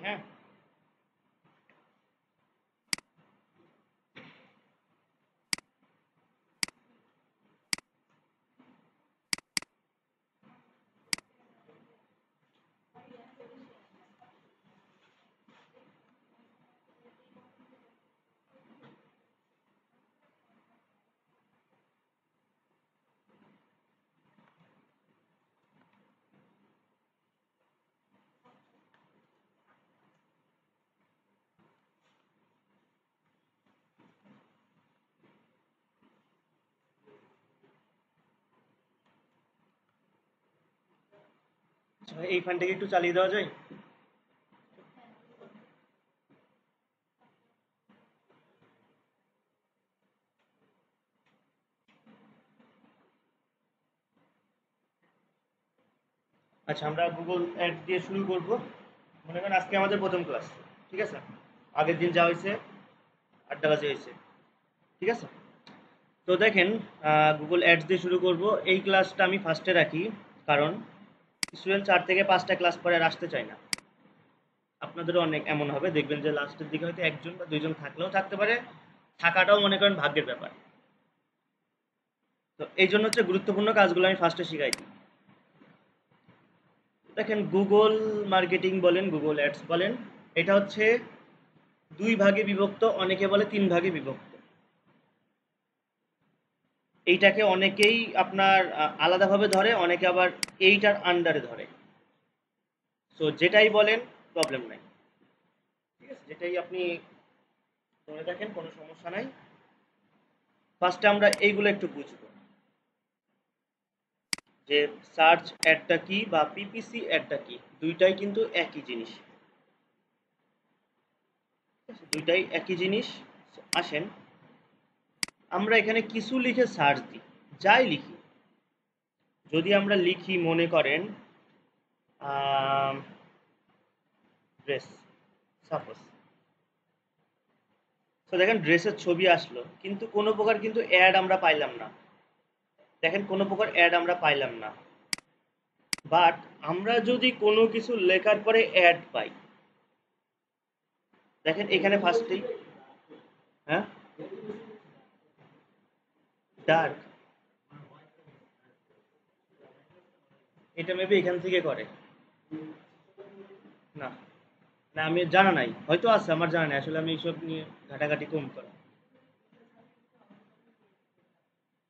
হ্যাঁ। আচ্ছা ভাই, এই ফান্ডটাকে একটু চালিয়ে দেওয়া যায়? আচ্ছা, আমরা গুগল অ্যাড দিয়ে শুরু করব। মনে করেন আজকে আমাদের প্রথম ক্লাস, ঠিক আছে? আগের দিন যা হয়েছে, আড্ডা বাজে হয়েছে, ঠিক আছে? তো দেখেন, গুগল অ্যাডস দিয়ে শুরু করব। এই ক্লাসটা আমি ফার্স্টে রাখি, কারণ স্টুডেন্ট 4 থেকে 5টা ক্লাস পরে আর আসতে চায় না। আপনাদেরও অনেক এমন হবে, দেখবেন যে লাস্টের দিকে হয়তো 1 বা 2 জন থাকলেও থাকতে পারে, থাকাটাও মনে করেন ভাগ্যের ব্যাপার। তো এই জন্য হচ্ছে গুরুত্বপূর্ণ কাজগুলো আমি ফার্স্টে শিখাই দিই। দেখেন, গুগল মার্কেটিং বলেন, গুগল অ্যাডস বলেন, এটা হচ্ছে 2 ভাগে বিভক্ত, অনেকে বলে 3 ভাগে বিভক্ত। এইটাকে অনেকেই আপনার আলাদাভাবে ধরে, অনেকে আবার এইটার আন্ডারে ধরে। সো যেটাই বলেন, প্রবলেম নাই, ঠিক আছে? যেটাই আপনি ধরে দেখেন, কোনো সমস্যা নাই। ফার্স্টে আমরা এইগুলো একটু বুঝবো, যে সার্চ অ্যাডটা কি বা পিপিসি অ্যাডটা কি। দুইটাই কিন্তু একই জিনিস, ঠিক আছে? দুইটাই একই জিনিস। So, আসেন আমরা এখানে কিছু লিখে সার্চ দিই, যাই লিখি। যদি আমরা লিখি, মনে করেন ড্রেস, সাপোজ। তো দেখেন ড্রেসের ছবি আসলো, কিন্তু কোনো প্রকার কিন্তু অ্যাড আমরা পাইলাম না। দেখেন কোনো প্রকার অ্যাড আমরা পাইলাম না। বাট আমরা যদি কোনো কিছু লেখার পরে অ্যাড পাই, দেখেন এখানে ফার্স্টেই, হ্যাঁ, ডার্ক, এটা মেবি এখান থেকে করে। না, না, আমি জানা নাই, হয়তো আছে, আমার জানা নাই আসলে, আমি এইসব নিয়ে ঘাটাঘাটি কম করা।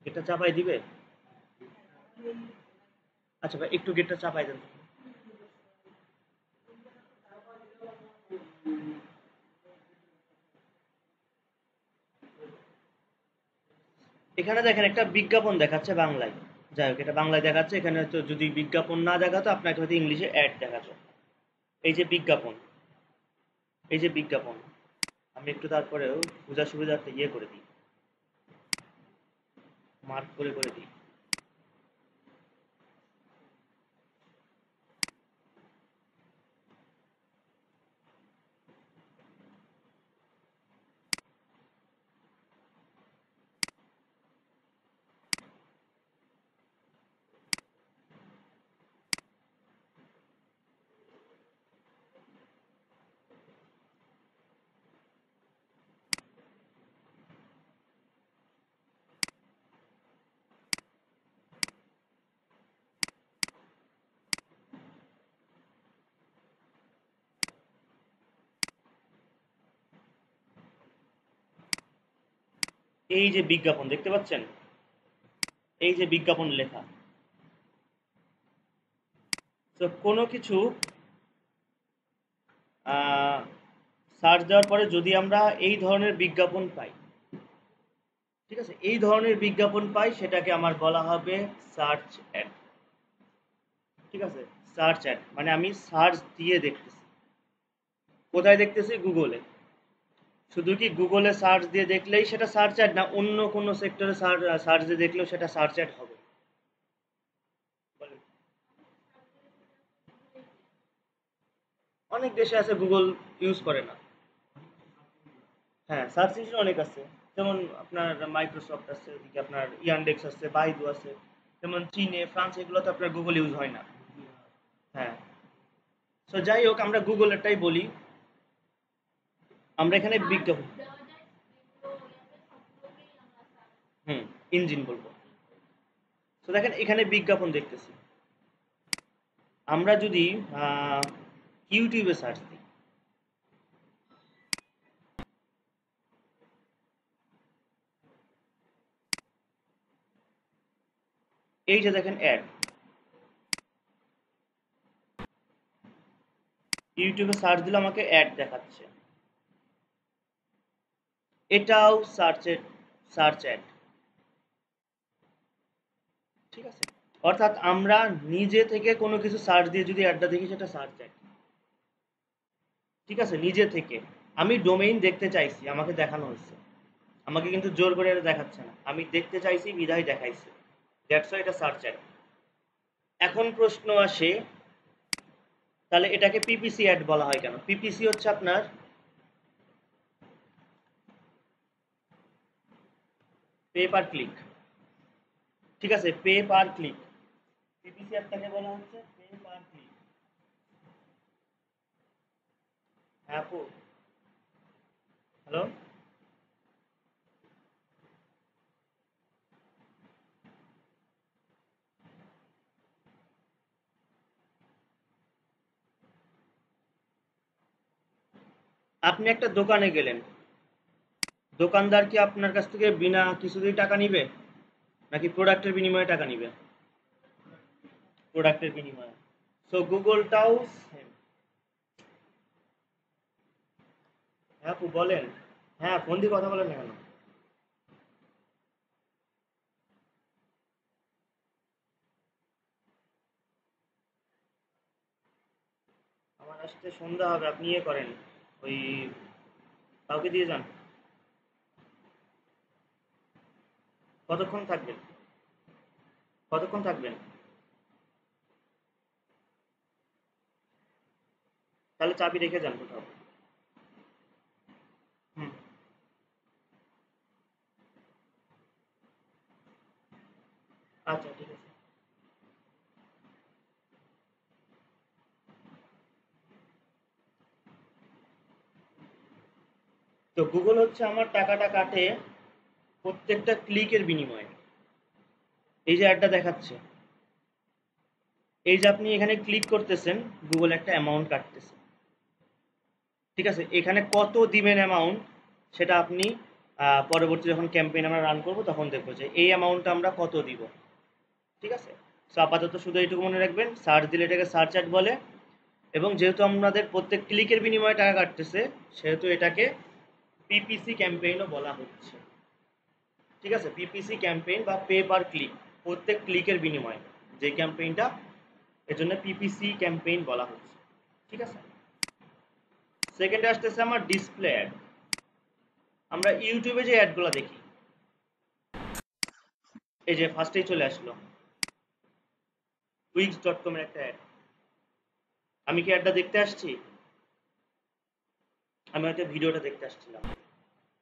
এটা চাপাই দিবে? আচ্ছা ভাই, একটু গেটটা চাপাই দেন। এখানে দেখেন একটা বিজ্ঞাপন দেখাচ্ছে বাংলায়। যাই হোক, এটা বাংলায় দেখাচ্ছে। এখানে তো যদি বিজ্ঞাপন না দেখাতো, আপনাকে হয়তো ইংলিশে অ্যাড দেখাতো। এই যে বিজ্ঞাপন, এই যে বিজ্ঞাপন, আমি একটু তারপরেও বোঝার সুবিধার্থে ইয়ে করে দিই, মার্ক করে করে দিই। এই যে বিজ্ঞাপন দেখতে পাচ্ছেন, এই যে বিজ্ঞাপন লেখা। তো কোনো কিছু সার্চ দেওয়ার পরে যদি আমরা এই ধরনের বিজ্ঞাপন পাই, ঠিক আছে, এই ধরনের বিজ্ঞাপন পাই, সেটাকে আমার বলা হবে সার্চ অ্যাড, ঠিক আছে? সার্চ অ্যাড মানে আমি সার্চ দিয়ে দেখতেছি। কোথায় দেখতেছি? গুগলে। শুধু কি গুগলে সার্চ দিয়ে দেখলেই সেটা সার্চ অ্যাড, না অন্য কোনো সেক্টরে সার্চ দিয়ে দেখলেও সেটা সার্চ অ্যাড হবে? বলেন। অনেক দেশে আছে গুগল ইউজ করে না। হ্যাঁ, সার্চ ইঞ্জিন অনেক আছে। যেমন আপনার মাইক্রোসফট আছে, ওদিকে আপনার ইয়ান্ডেক্স আছে, বাইদু আছে। যেমন চীনে, ফ্রান্স, এগুলোতে আপনার গুগল ইউজ হয় না। হ্যাঁ। সো যাই হোক, আমরা গুগলেরটাই বলি। আমরা এখানে বিজ্ঞাপন ইঞ্জিন বলবো। তো দেখেন এখানে বিজ্ঞাপন দেখতেছি। আমরা যদি ইউটিউবে সার্চ দিই, এই যে দেখেন অ্যাড, ইউটিউবে সার্চ দিলে আমাকে অ্যাড দেখাচ্ছে, এটাও সার্চ অ্যাড। ঠিক আছে, অর্থাৎ আমরা নিজে থেকে কোনো কিছু সার্চ দিয়ে যদি অ্যাডটা দেখি সেটা সার্চ অ্যাড। ঠিক আছে, নিজে থেকে আমি ডোমেইন দেখতে চাইছি, আমাকে দেখানো হচ্ছে, আমাকে কিন্তু জোর করে এটা দেখাচ্ছে না, আমি দেখতে চাইছি বিধায় দেখাইছে, দ্যাটস ওয়াই এটা সার্চ অ্যাড। এখন প্রশ্ন আসে, তাহলে এটাকে পিপিসি অ্যাড বলা হয় কেন? পিপিসি হচ্ছে আপনার পে পার ক্লিক। ঠিক আছে, পে পার ক্লিক, পিপিসি অ্যাডটাকে বলা হচ্ছে পে পার ক্লিক। হ্যাঁ আপু, হ্যালো, আপনি একটা দোকানে গেলেন, দোকানদার কি আপনার কাছ থেকে বিনা কিছুতেই টাকা নিবে, নাকি প্রোডাক্টের বিনিময়ে টাকা নিবে? প্রোডাক্টের বিনিময়ে। সো গুগলটাও সেম। হ্যাঁ আপু বলেন। হ্যাঁ, ফোন দিয়ে কথা বলেন না কেন? আমার আসতে সন্ধ্যা হবে, আপনি ইয়ে করেন, ওই কাউকে দিয়ে যান। কতক্ষণ থাকবেন? কতক্ষণ থাকবেন? তাহলে চাবি রেখে যান কোথাও। হুম, আচ্ছা ঠিক আছে। তো গুগল হচ্ছে আমার টাকাটা কাটে প্রত্যেকটা ক্লিকের বিনিময়ে। এই যে অ্যাডটা দেখাচ্ছে, এই যে আপনি এখানে ক্লিক করতেছেন, গুগল একটা অ্যামাউন্ট কাটতেছে। ঠিক আছে, এখানে কত দিবেন অ্যামাউন্ট, সেটা আপনি পরবর্তী যখন ক্যাম্পেইন আমরা রান করব তখন দেখবো যে এই অ্যামাউন্টটা আমরা কত দিব। ঠিক আছে, সো আপাতত শুধু এইটুকু মনে রাখবেন, সার্চ দিলে এটাকে সার্চ অ্যাড বলে, এবং যেহেতু আমাদের প্রত্যেক ক্লিকের বিনিময়ে টাকা কাটতেছে, সেহেতু এটাকে পিপিসি ক্যাম্পেইনও বলা হচ্ছে। ঠিক আছে, পিপিসি ক্যাম্পেইন বা পে পার ক্লিক, প্রত্যেক ক্লিকের বিনিময়ে যে ক্যাম্পেইনটা, এর জন্য পিপিসি ক্যাম্পেইন বলা হচ্ছে। ঠিক আছে, সেকেন্ডে আসতেছে আমার ডিসপ্লে অ্যাড। আমরা ইউটিউবে যে অ্যাডগুলো দেখি, এই যে ফার্স্টেই চলে আসলো উইক্স.com এর একটা অ্যাড। আমি কি অ্যাডটা দেখতে আসছি? আমি হয়তো ভিডিওটা দেখতে আসছিলাম,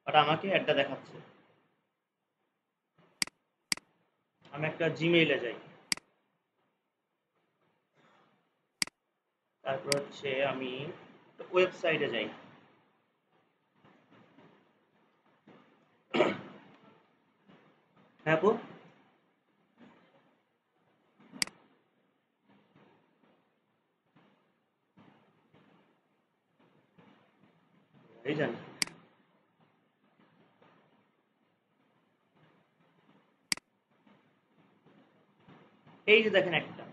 বাট আমাকে অ্যাডটা দেখাচ্ছে। আমি একটা জিমেইলে যাই, তারপর হচ্ছে আমি ওয়েবসাইটে যাই। হ্যাঁ আপু, এই যান। এই যে দেখেন একটা,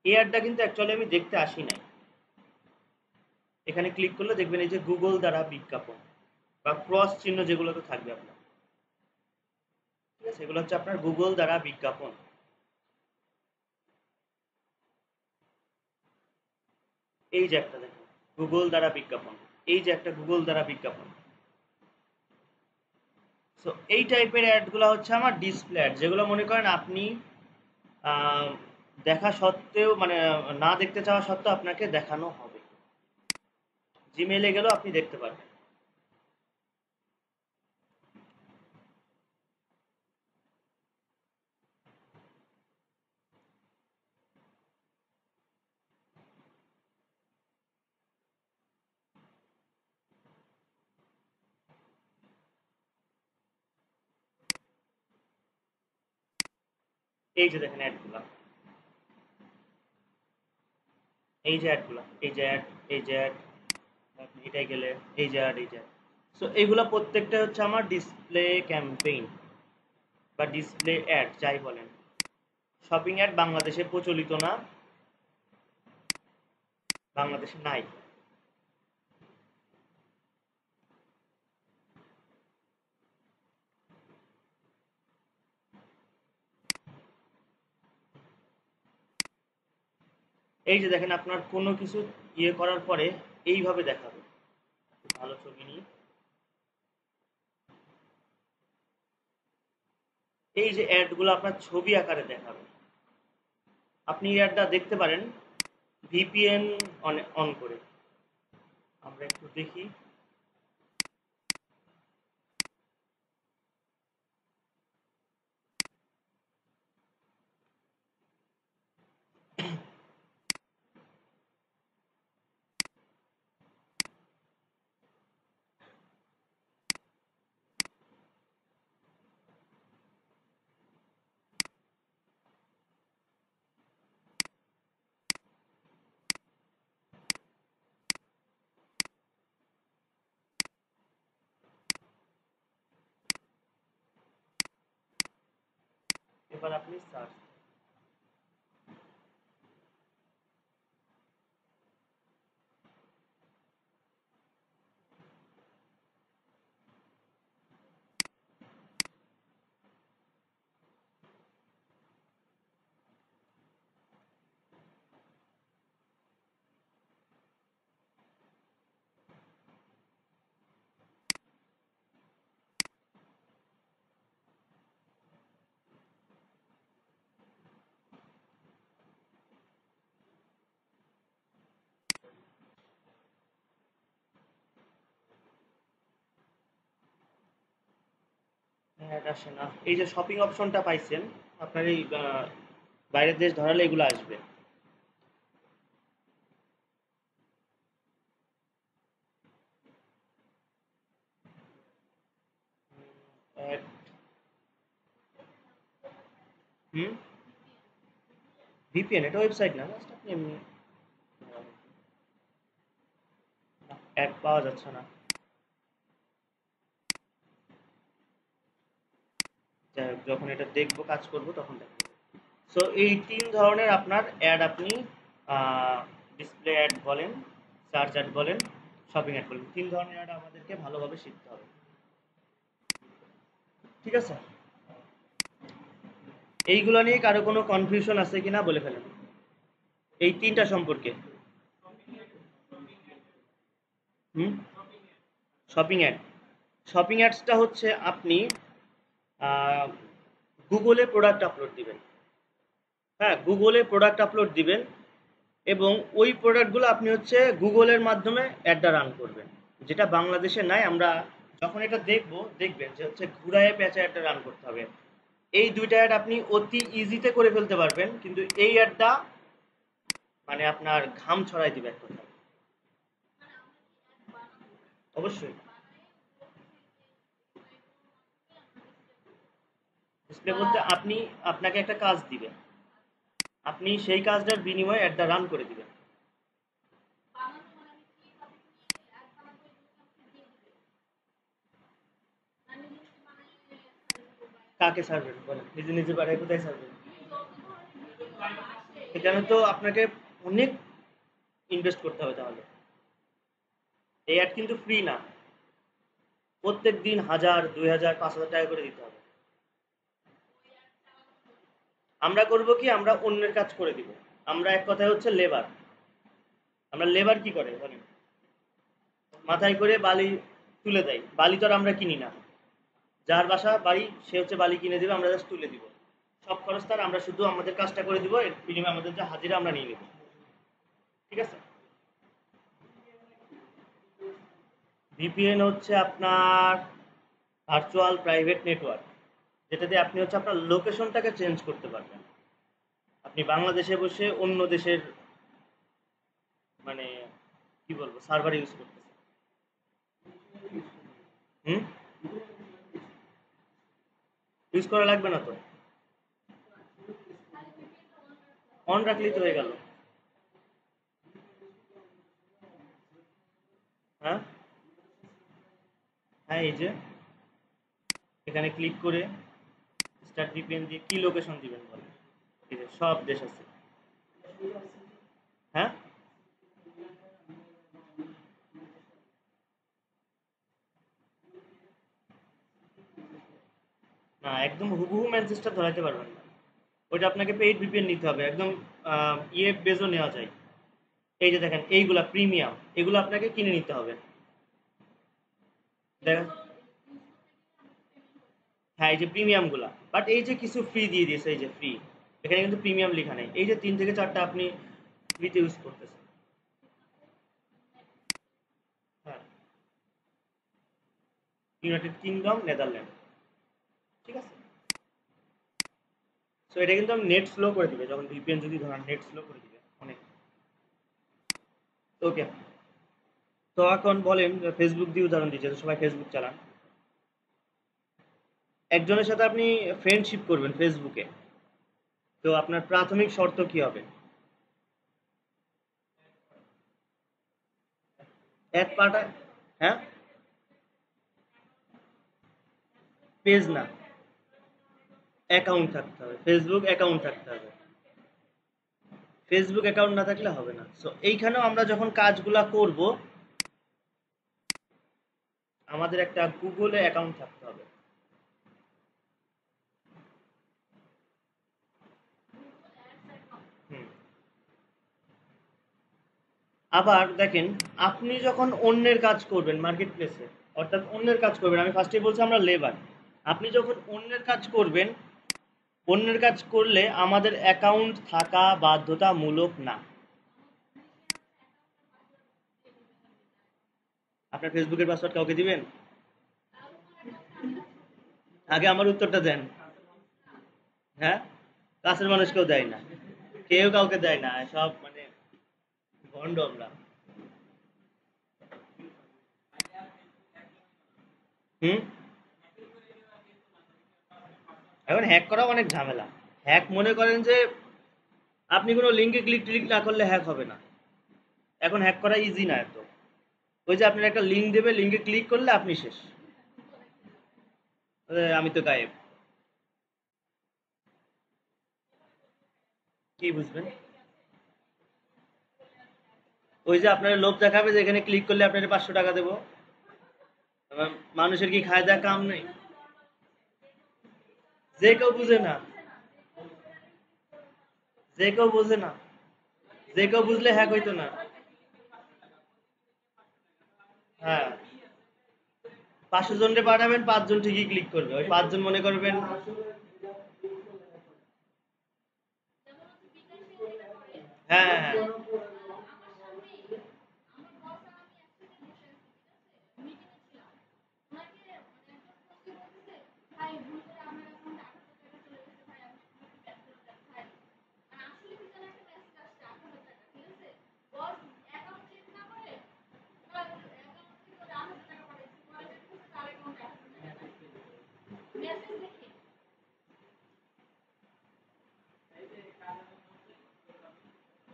এই অ্যাডটা কিন্তু অ্যাকচুয়ালি আমি দেখতে আসি নাই। এখানে ক্লিক করলে দেখবেন এই যে গুগল দ্বারা বিজ্ঞাপন বা ক্রস চিহ্ন যেগুলোতে থাকবে আপনার, ঠিক আছে, এগুলো হচ্ছে আপনার গুগল দ্বারা বিজ্ঞাপন। এই যে একটা দেখুন, গুগল দ্বারা বিজ্ঞাপন, এই যে একটা গুগল দ্বারা বিজ্ঞাপন। সো এই টাইপের অ্যাডগুলো হচ্ছে আমার ডিসপ্লে অ্যাড, যেগুলো মনে করেন আপনি আহ, দেখা সত্ত্বেও, মানে না দেখতে চাওয়া সত্ত্বেও আপনাকে দেখানো হবে, জিমেইলে গেলেও আপনি দেখতে পারবেন। এই যে দেখেন অ্যাডগুলা, এই যে অ্যাডগুলা, এই যে অ্যাড, এই যে অ্যাড, এটাই গেলে এই যে অ্যাড, এই যে সো এইগুলা প্রত্যেকটা হচ্ছে আমার ডিসপ্লে ক্যাম্পেইন বা ডিসপ্লে অ্যাড যাই বলেন। শপিং অ্যাড বাংলাদেশে প্রচলিত না, বাংলাদেশে নাই। এই যে দেখেন আপনার কোনো কিছু ইয়ে করার পরে এইভাবে দেখাবে। ভালো ছবি নিই। এই যে অ্যাডগুলো আপনার ছবি আকারে দেখাবে। আপনি অ্যাডটা দেখতে পারেন ভিপিএন অন করে। আমরা একটু দেখি। এবার আপনি সার্চ। অ্যাড আসে না। এই যে শপিং অপশনটা পাইছেন, আপনার এই বাইরের দেশ ধরালে এগুলো আসবে। অ্যাড। হুম। ভিপিএন এটা ওয়েবসাইট না, জাস্ট আপনি এমনি অ্যাড পাওয়া যাচ্ছে না। যাই হোক, যখন এটা দেখবো কাজ করব তখন দেখবো। সো এই ৩ ধরনের আপনার অ্যাড আপনি ডিসপ্লে অ্যাড বলেন, সার্চ অ্যাড বলেন, শপিং অ্যাড বলেন। ৩ ধরনের অ্যাড আমাদেরকে ভালোভাবে শিখতে হবে। ঠিক আছে? এইগুলো নিয়ে কারো কোনো কনফিউশন আছে কিনা বলে ফেলেন। এই ৩টা সম্পর্কে। হুম? Shopping ad. শপিং অ্যাডসটা হচ্ছে আপনি গুগলে প্রোডাক্ট আপলোড দিবেন। হ্যাঁ, গুগলে প্রোডাক্ট আপলোড দিবেন এবং ওই প্রোডাক্টগুলো আপনি হচ্ছে গুগলের মাধ্যমে অ্যাডটা রান করবেন, যেটা বাংলাদেশে নাই। আমরা যখন এটা দেখবো দেখবেন যে হচ্ছে ঘুরায় পেঁচা অ্যাডটা রান করতে হবে। এই ২টা অ্যাড আপনি অতি ইজিতে করে ফেলতে পারবেন, কিন্তু এই অ্যাডটা মানে আপনার ঘাম ছড়াই দিবে এক কথায়। অবশ্যই ডিসপ্লে বলতে আপনি, আপনাকে একটা কাজ দিবে, আপনি সেই কাজটার বিনিময়ে অ্যাডটা রান করে দিবেন। কাকে সার্ভেন বলেন? নিজে নিজে পাঠায় কোথায় সার্ভেন? এখানে তো আপনাকে অনেক ইনভেস্ট করতে হবে তাহলে। এই অ্যাড কিন্তু ফ্রি না, প্রত্যেক দিন ১০০০, ২০০০, ৫০০০ টাকা করে দিতে হবে। আমরা করব কি, আমরা অন্যের কাজ করে দিব। আমরা এক কথায় হচ্ছে লেবার। আমরা লেবার কি করে বলেন? মাথায় করে বালি তুলে দেয়। বালি তো আর আমরা কিনি না। যার বাসা বাড়ি সে হচ্ছে বালি কিনে দেবে, আমরা জাস্ট তুলে দিব। সব খরচ তার, আমরা শুধু আমাদের কাজটা করে দিব, এর বিনিময়ে আমাদের যে হাজিরা আমরা নিয়ে নেব। ঠিক আছে? ভিপিএন হচ্ছে আপনার ভার্চুয়াল প্রাইভেট নেটওয়ার্ক, যেটাতে আপনি হচ্ছে আপনার লোকেশনটাকে চেঞ্জ করতে পারবেন। আপনি বাংলাদেশে বসে অন্য দেশের মানে কি বলবো সার্ভার ইউজ করতেছেন। হুম? ইউজ করা লাগবে না তো। অন রাখলেই তো হয়ে গেল। হ্যাঁ হ্যাঁ, এই যে এখানে ক্লিক করে স্টার্ট ভিপিএন দিয়ে কি লোকেশন দিবেন বলেন। এই যে সব দেশ আছে। হ্যাঁ, না একদম হুবহু ম্যানচেস্টার ধরাইতে পারবেন না। ওইটা আপনাকে পেইড ভিপিএন নিতে হবে, একদম ইয়ে বেজও নেওয়া যায়। এই যে দেখেন এইগুলা প্রিমিয়াম, এগুলো আপনাকে কিনে নিতে হবে। দেখেন, হ্যাঁ এই যে প্রিমিয়াম গুলা, বাট এই যে কিছু ফ্রি দিয়ে দিয়েছে, এই যে ফ্রি, এখানে কিন্তু প্রিমিয়াম লেখা নেই। এই যে 3 থেকে 4টা আপনি ফ্রিতে ইউজ করতেছেন। হ্যাঁ, ইউনাইটেড কিংডম, নেদারল্যান্ড, ঠিক আছে। সো এটা কিন্তু নেট স্লো করে দিবে, যখন ভিপিএন যদি ধরেন নেট স্লো করে দিবে অনেক। ওকে, তো এখন বলেন ফেসবুক দিয়ে উদাহরণ দিচ্ছে, তো সবাই ফেসবুক চালান। একজনের সাথে আপনি ফ্রেন্ডশিপ করবেন ফেসবুকে, তো আপনার প্রাথমিক শর্ত কি হবে? অ্যাড পাটা, হ্যাঁ, পেজ না, অ্যাকাউন্ট থাকতে হবে, ফেসবুক অ্যাকাউন্ট থাকতে হবে। ফেসবুক অ্যাকাউন্ট না থাকলে হবে না। সো এইখানেও আমরা যখন কাজগুলা করব, আমাদের একটা গুগলে অ্যাকাউন্ট থাকতে হবে। হুম। আবার দেখেন, আপনি যখন অন্যের কাজ করবেন মার্কেট প্লেসে, অর্থাৎ অন্যের কাজ করবেন, আমি ফার্স্টে বলছি আমরা লেবার। আপনি যখন অন্যের কাজ করবেন, অন্যের কাজ করলে আমাদের অ্যাকাউন্ট থাকা বাধ্যতামূলক না। আপনার ফেসবুকের পাসওয়ার্ড কাউকে দিবেন? আগে আমার উত্তরটা দেন। হ্যাঁ, কাছের মানুষকেও দেয় না, কেউ কাউকে দেয় না, সব মানে ভণ্ড আমরা। হুম। এখন হ্যাক করাও অনেক ঝামেলা। হ্যাক মনে করেন যে আপনি কোনো লিঙ্কে ক্লিক টিক না করলে হ্যাক হবে না। এখন হ্যাক করা ইজি না এত। ওই যে আপনার একটা লিঙ্ক দেবে, লিঙ্কে ক্লিক করলে আপনি শেষ। আমি তো গায়েব। কি বুঝবেন? ওই যে আপনার লোভ দেখাবে যে এখানে ক্লিক করলে আপনার 500 টাকা দেবো। এবার মানুষের কি খায় দেয় কাম নেই? যে কেউ বুঝে না, যে কেউ বোঝে না, যে কেউ বুঝলে হ্যাক হইতো না। হ্যাঁ, 500 জনকে পাঠাবেন, 5জন ঠিকই ক্লিক করবে, ওই 5জন মনে করবেন। হ্যাঁ হ্যাঁ,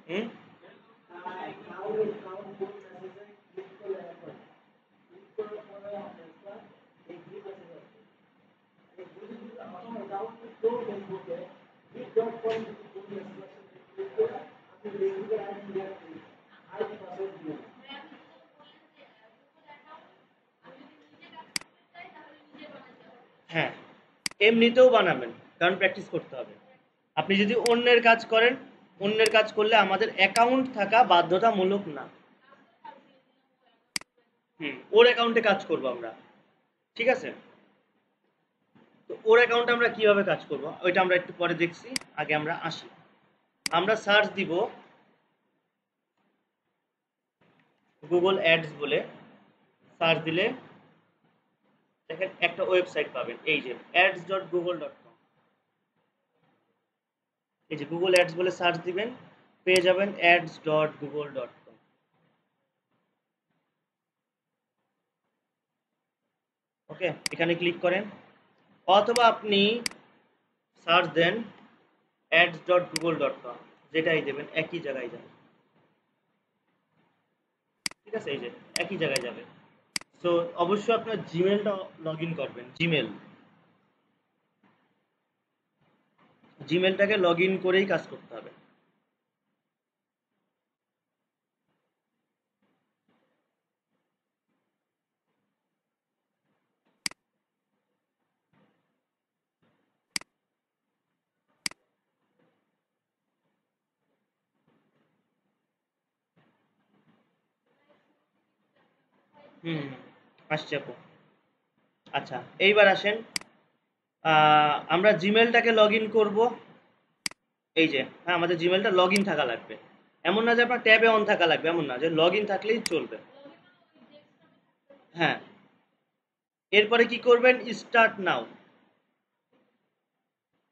হুম, হ্যাঁ, এমনিতেও বানাবেন, কারণ প্র্যাকটিস করতে হবে। আপনি যদি অন্যের কাজ করেন, অন্যের কাজ করলে আমাদের অ্যাকাউন্ট থাকা বাধ্যতামূলক না। হুম, ওর অ্যাকাউন্টে কাজ করব আমরা, ঠিক আছে। তো ওর অ্যাকাউন্টে আমরা কিভাবে কাজ করব ওইটা আমরা একটু পরে দেখছি, আগে আমরা আসি। আমরা সার্চ দিব গুগল অ্যাডস বলে, সার্চ দিলে দেখেন একটা ওয়েবসাইট পাবেন, এই যে ads.google.com। এই যে গুগল অ্যাডস বলে সার্চ দিবেন, পেয়ে যাবেন ads.google.com। ওকে, এখানে ক্লিক করেন, অথবা আপনি সার্চ দেন ads.google.com। যেটাই দেবেন একই জায়গায় যাবে, ঠিক আছে, এই যে একই জায়গায় যাবে। সো অবশ্যই আপনার জিমেলটা লগ ইন করবেন, জিমেলটাকে লগ ইন করেই কাজ করতে হবে। হুম হুম, আসছে আপু। আচ্ছা, এইবার আসেন, আমরা জিমেলটাকে লগ ইন করবো। এই যে হ্যাঁ, আমাদের জিমেলটা লগ ইন থাকা লাগবে। এমন না যে আপনার ট্যাবে অন থাকা লাগবে, এমন না, যে লগ ইন থাকলেই চলবে। হ্যাঁ, এরপরে কি করবেন, স্টার্ট নাও।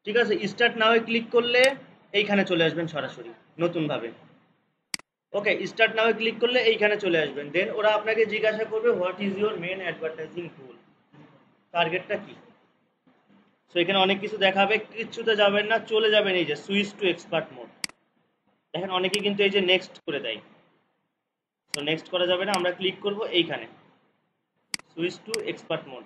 ঠিক আছে, স্টার্ট নাও ক্লিক করলে এইখানে চলে আসবেন সরাসরি নতুনভাবে। ওকে, স্টার্ট নাও ক্লিক করলে এইখানে চলে আসবেন। দেন ওরা আপনাকে জিজ্ঞাসা করবে what is your main advertising tool, টার্গেটটা কি। সো এখানে অনেক কিছু দেখাবে, কিচ্ছুতে যাবেন না, চলে যাবেন এই যে সুইচ টু এক্সপার্ট মোড। দেখেন অনেকেই কিন্তু এই যে নেক্সট করে দেয়। সো নেক্সট করা যাবে না, আমরা ক্লিক করব এইখানে switch to expert mode.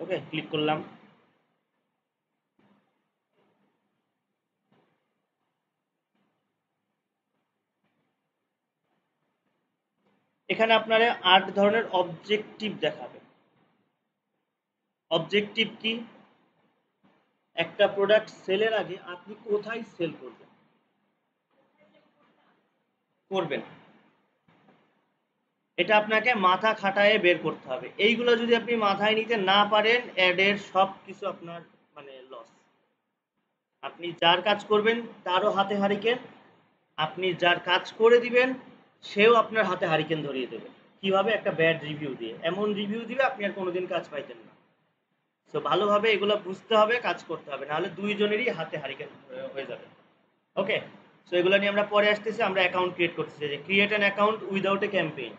Okay, click করলাম। এখানে আপনারা 8 ধরনের অবজেক্টিভ দেখাবে। অবজেক্টিভ কি, একটা প্রোডাক্ট সেলের আগে আপনি কোথায় সেল করবেন, করবেন, এটা আপনাকে মাথা খাটায়ে বের করতে হবে। এইগুলো যদি আপনি মাথায় নিতে না পারেন, অ্যাডের সব কিছু আপনার মানে লস। আপনি যার কাজ করবেন তারও হাতে হারিকেন, আপনি যার কাজ করে দিবেন সেও আপনার হাতে হারিকেন ধরিয়ে দেবে। কিভাবে, একটা ব্যাড রিভিউ দিয়ে, এমন রিভিউ দিবে আপনি আর কোনোদিন কাজ পাইতেন না। সো ভালোভাবে এগুলো বুঝতে হবে, কাজ করতে হবে, নাহলে দুইজনেরই হাতে হারিকেন হয়ে যাবে। ওকে, সো এগুলো নিয়ে আমরা পরে আসতেছি। আমরা অ্যাকাউন্ট ক্রিয়েট করতেছি, যে create an account without a campaign.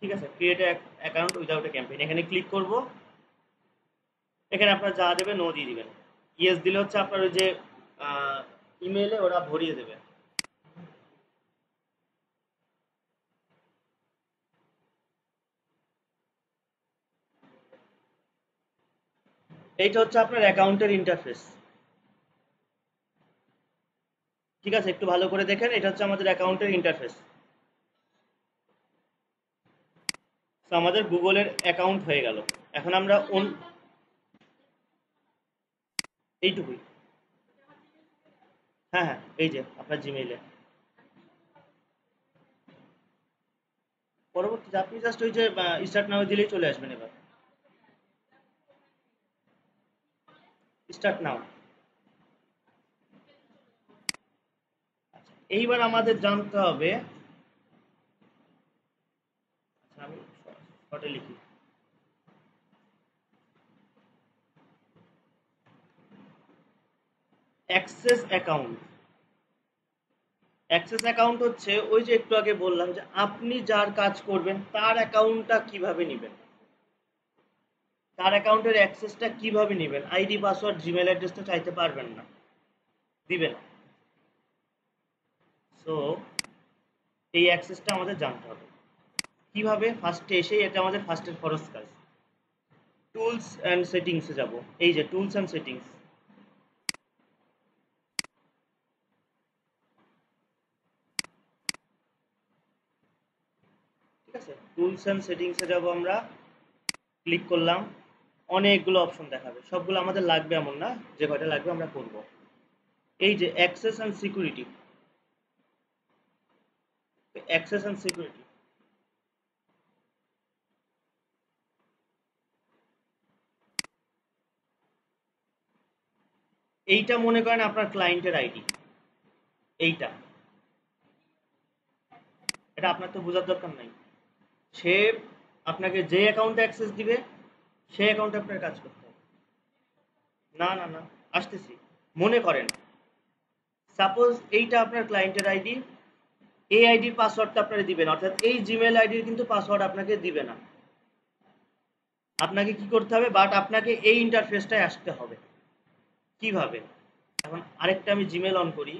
ঠিক আছে, create account without a campaign, এখানে ক্লিক করব। এখানে আপনার যা দেবে নো দিয়ে দিবেন। ইয়েস দিলে হচ্ছে আপনার ওই যে ইমেলে ওরা ভরিয়ে দেবে। এইটা হচ্ছে আপনার অ্যাকাউন্টের ইন্টারফেস। ঠিক আছে, একটু ভালো করে দেখেন, এটা হচ্ছে আমাদের অ্যাকাউন্টের ইন্টারফেস। তো আমাদের গুগলের অ্যাকাউন্ট হয়ে গেল। এখন আমরা এইটুকুই। হ্যাঁ হ্যাঁ, এই যে আপনার জিমেইলে পরবর্তীতে আপনি জাস্ট ওই যে স্টার্ট নাও দিলেই চলে আসবেন। এবার স্টার্ট নাও। আচ্ছা, এইবার আমাদের জানতে হবে, আচ্ছা আমি শর্টে লিখি, অ্যাক্সেস অ্যাকাউন্ট। অ্যাক্সেস অ্যাকাউন্ট হচ্ছে ওই যে একটু আগে বললাম যে আপনি যার কাজ করবেন তার অ্যাকাউন্টটা কিভাবে নেবেন, তার অ্যাকাউন্টের অ্যাক্সেসটা কিভাবে নেবেন। আইডি পাসওয়ার্ড জিমেল অ্যাড্রেসটা চাইতে পারবেন না, দিবে না। সো এই অ্যাক্সেসটা আমাদের জানতে হবে কিভাবে। ফার্স্টে এসেই এটা আমাদের ফার্স্টের খরচ কাজ। টুলস অ্যান্ড সেটিংসে যাব, এই যে টুলস অ্যান্ড সেটিংস। ঠিক আছে, টুলস অ্যান্ড সেটিংসে যাব আমরা, ক্লিক করলাম। অনেকগুলো অপশন দেখাবে, সবগুলো আমাদের লাগবে এমন না, যে কয়টা লাগবে আমরা করব। এই যে access and security, access and security, এইটা মনে করেন আপনার ক্লায়েন্টের আইডি। এইটা, এটা আপনার তো বোঝার দরকার নাই। সে আপনাকে যে অ্যাকাউন্টে অ্যাক্সেস দিবে সেই অ্যাকাউন্টে আপনার কাজ করতে হবে। না না না, আসতেছি। মনে করেন সাপোজ এইটা আপনার ক্লায়েন্টের আইডি, এই আইডির পাসওয়ার্ডটা আপনারা দিবেন, অর্থাৎ এই জিমেল আইডির কিন্তু পাসওয়ার্ড আপনাকে দিবে না। আপনাকে কি করতে হবে, বাট আপনাকে এই ইন্টারফেসটায় আসতে হবে। কিভাবে? এখন আরেকটা আমি জিমেল অন করি।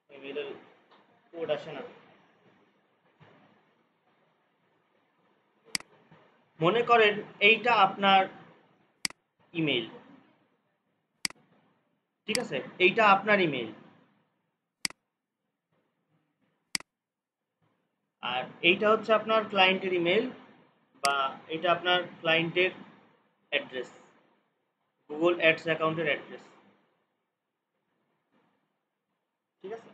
ইমেলের কোড আসে না। মনে করেন এইটা আপনার ইমেল, ঠিক আছে? এইটা আপনার ইমেল, আর এইটা হচ্ছে আপনার ক্লায়েন্টের ইমেল, বা এটা আপনার ক্লায়েন্টের অ্যাড্রেস, গুগল অ্যাডস অ্যাকাউন্টের অ্যাড্রেস, ঠিক আছে?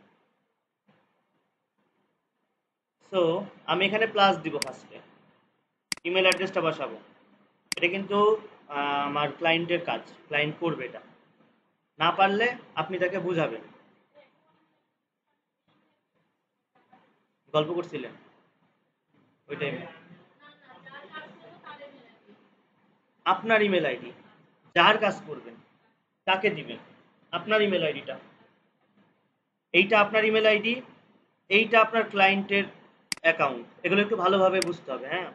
সো আমি এখানে প্লাস দিব ফার্স্টে, ইমেল অ্যাড্রেসটা বসাবো। এটা কিন্তু আমার ক্লায়েন্টের কাজ, ক্লায়েন্ট করবে এটা। না পারলে আপনি তাকে বুঝাবেন। গল্প করছিলেন ওই টাইমে। আপনার ইমেল আইডি, যার কাজ করবেন তাকে দিবেন আপনার ইমেল আইডিটা। এইটা আপনার ইমেল আইডি, এইটা আপনার ক্লায়েন্টের অ্যাকাউন্ট। এগুলো একটু ভালোভাবে বুঝতে হবে, হ্যাঁ?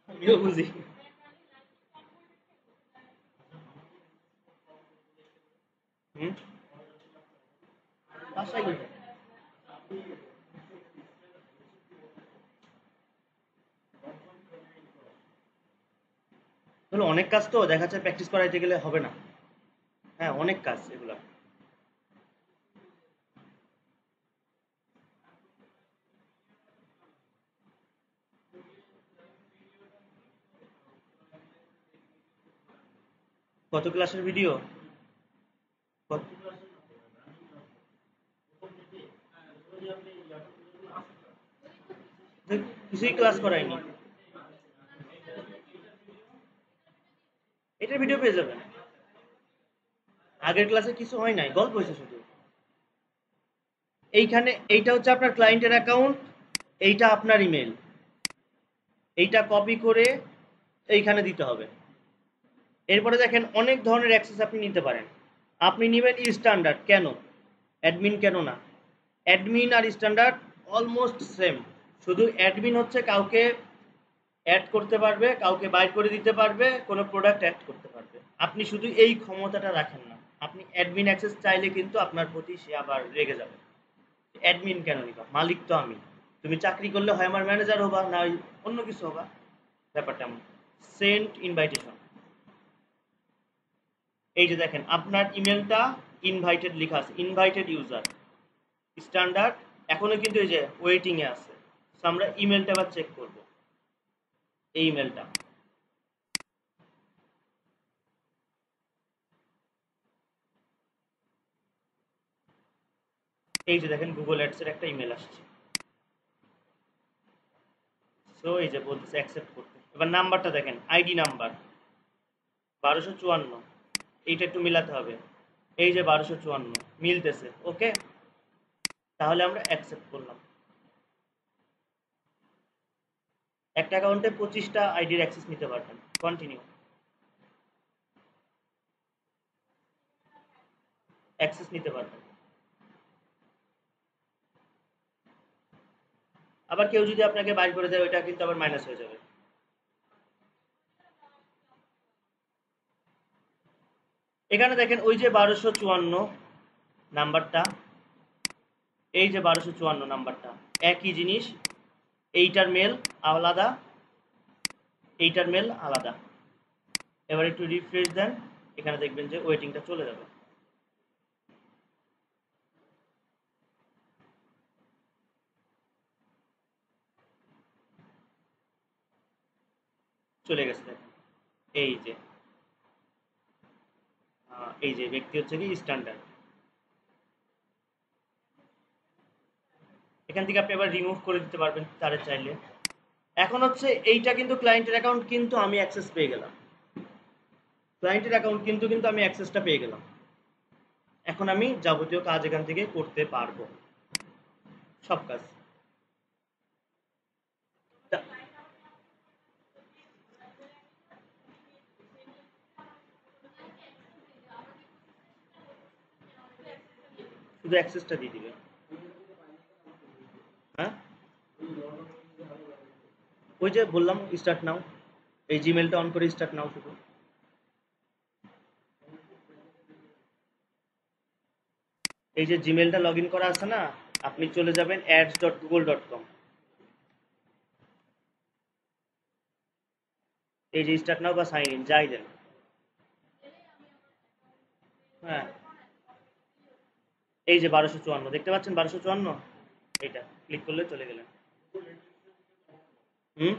আমিও বুঝি। হুম, বাসায় গেলে এগুলো অনেক কাজ, তো দেখা যাচ্ছে প্র্যাকটিস করাইতে গেলে হবে না। হ্যাঁ, অনেক কাজ এগুলা। কত ক্লাসের ভিডিও? কিছুই ক্লাস করায়নি, এটার ভিডিও পেয়ে যাবেন। আগের ক্লাসে কিছু হয় নাই, গল্প হয়েছে শুধু। এইখানে এইটা হচ্ছে আপনার ক্লায়েন্টের অ্যাকাউন্ট, এইটা আপনার ইমেল, এইটা কপি করে এইখানে দিতে হবে। এরপরে দেখেন অনেক ধরনের অ্যাক্সেস আপনি নিতে পারেন। আপনি নেবেন স্ট্যান্ডার্ড, কেন অ্যাডমিন কেন না? অ্যাডমিন আর স্ট্যান্ডার্ড অলমোস্ট সেম, শুধু অ্যাডমিন হচ্ছে কাউকে অ্যাড করতে পারবে, কাউকে বাইর করে দিতে পারবে, কোনো প্রোডাক্ট অ্যাড করতে পারবে। আপনি শুধু এই ক্ষমতাটা রাখেন না। আপনি অ্যাডমিন অ্যাক্সেস চাইলে কিন্তু আপনার প্রতি সে আবার রেগে যাবে। অ্যাডমিন কেন নিবা, মালিক তো আমি। তুমি চাকরি করলে হয় আমার ম্যানেজার হবা, না অন্য কিছু হবা। ব্যাপারটা এমন। সেন্ট ইনভাইটেশন, এই যে দেখেন আপনার ইমেলটা ইনভাইটেড লেখা আছে, ইনভাইটেড ইউজার স্ট্যান্ডার্ড, এখনো কিন্তু এই যে ওয়েটিং এ আছে। তো আমরা ইমেলটা আবার চেক করব, এই ইমেলটা। এই যে দেখেন গুগল অ্যাডস এর একটা ইমেল আসছে। সো এই যে বলতেছে অ্যাকসেপ্ট করতে। এবার নাম্বারটা দেখেন, আইডি নাম্বার 1254, এইটা একটু মিলাতে হবে। এই যে 1254 মিলতেছে, ওকে। তাহলে আমরা অ্যাকসেপ্ট করলাম। একটা অ্যাকাউন্টে 25টা আইডির অ্যাক্সেস নিতে পারবেন। কন্টিনিউ, অ্যাক্সেস নিতে পারবেন। আবার কেউ যদি আপনাকে বাইর করে দেয় ওইটা কিন্তু আবার মাইনাস হয়ে যাবে। এখানে দেখেন ওই যে 1254 নাম্বারটা, এই যে 1254 নাম্বারটা একই জিনিস, এইটার মেল আলাদা, এইটার মেল আলাদা। এবার একটু রিফ্রেশ দেন, এখানে দেখবেন যে ওয়েটিংটা চলে যাবে। চলে গেছে। এই যে ব্যক্তি হচ্ছে কি স্ট্যান্ডার্ড। এখান থেকে আপনি আবার রিমুভ করে দিতে পারবেন তারে চাইলে। এখন হচ্ছে এইটা কিন্তু ক্লায়েন্টের অ্যাকাউন্ট, কিন্তু আমি অ্যাক্সেস পেয়ে গেলাম, ক্লায়েন্টের অ্যাকাউন্ট কিন্তু কিন্তু আমি অ্যাক্সেসটা পেয়ে গেলাম। এখন আমি যাবতীয় কাজ এখান থেকে করতে পারবো, সব কাজ। শুধু অ্যাক্সেসটা দিয়ে দিবে। হ্যাঁ, ওই যে বললাম স্টার্ট নাও, এই জিমেলটা অন করে স্টার্ট নাও। শুধু এই যে জিমেলটা লগ ইন করা আছে না, আপনি চলে যাবেন ads.google.com, এই যে স্টার্ট নাও বা সাইন ইন যাই দেন। হ্যাঁ, এই যে 1254 দেখতে পাচ্ছেন, 1254 এইটা ক্লিক করলে চলে গেলেন। হুম,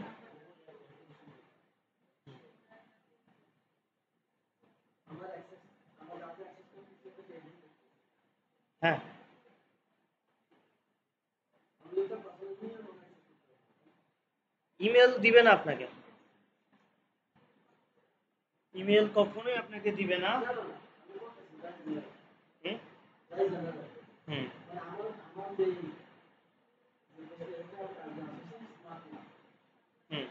হ্যাঁ, ইমেল দিবে না আপনাকে, ইমেল কখনোই আপনাকে দিবে না। হুম, হুম, হুম,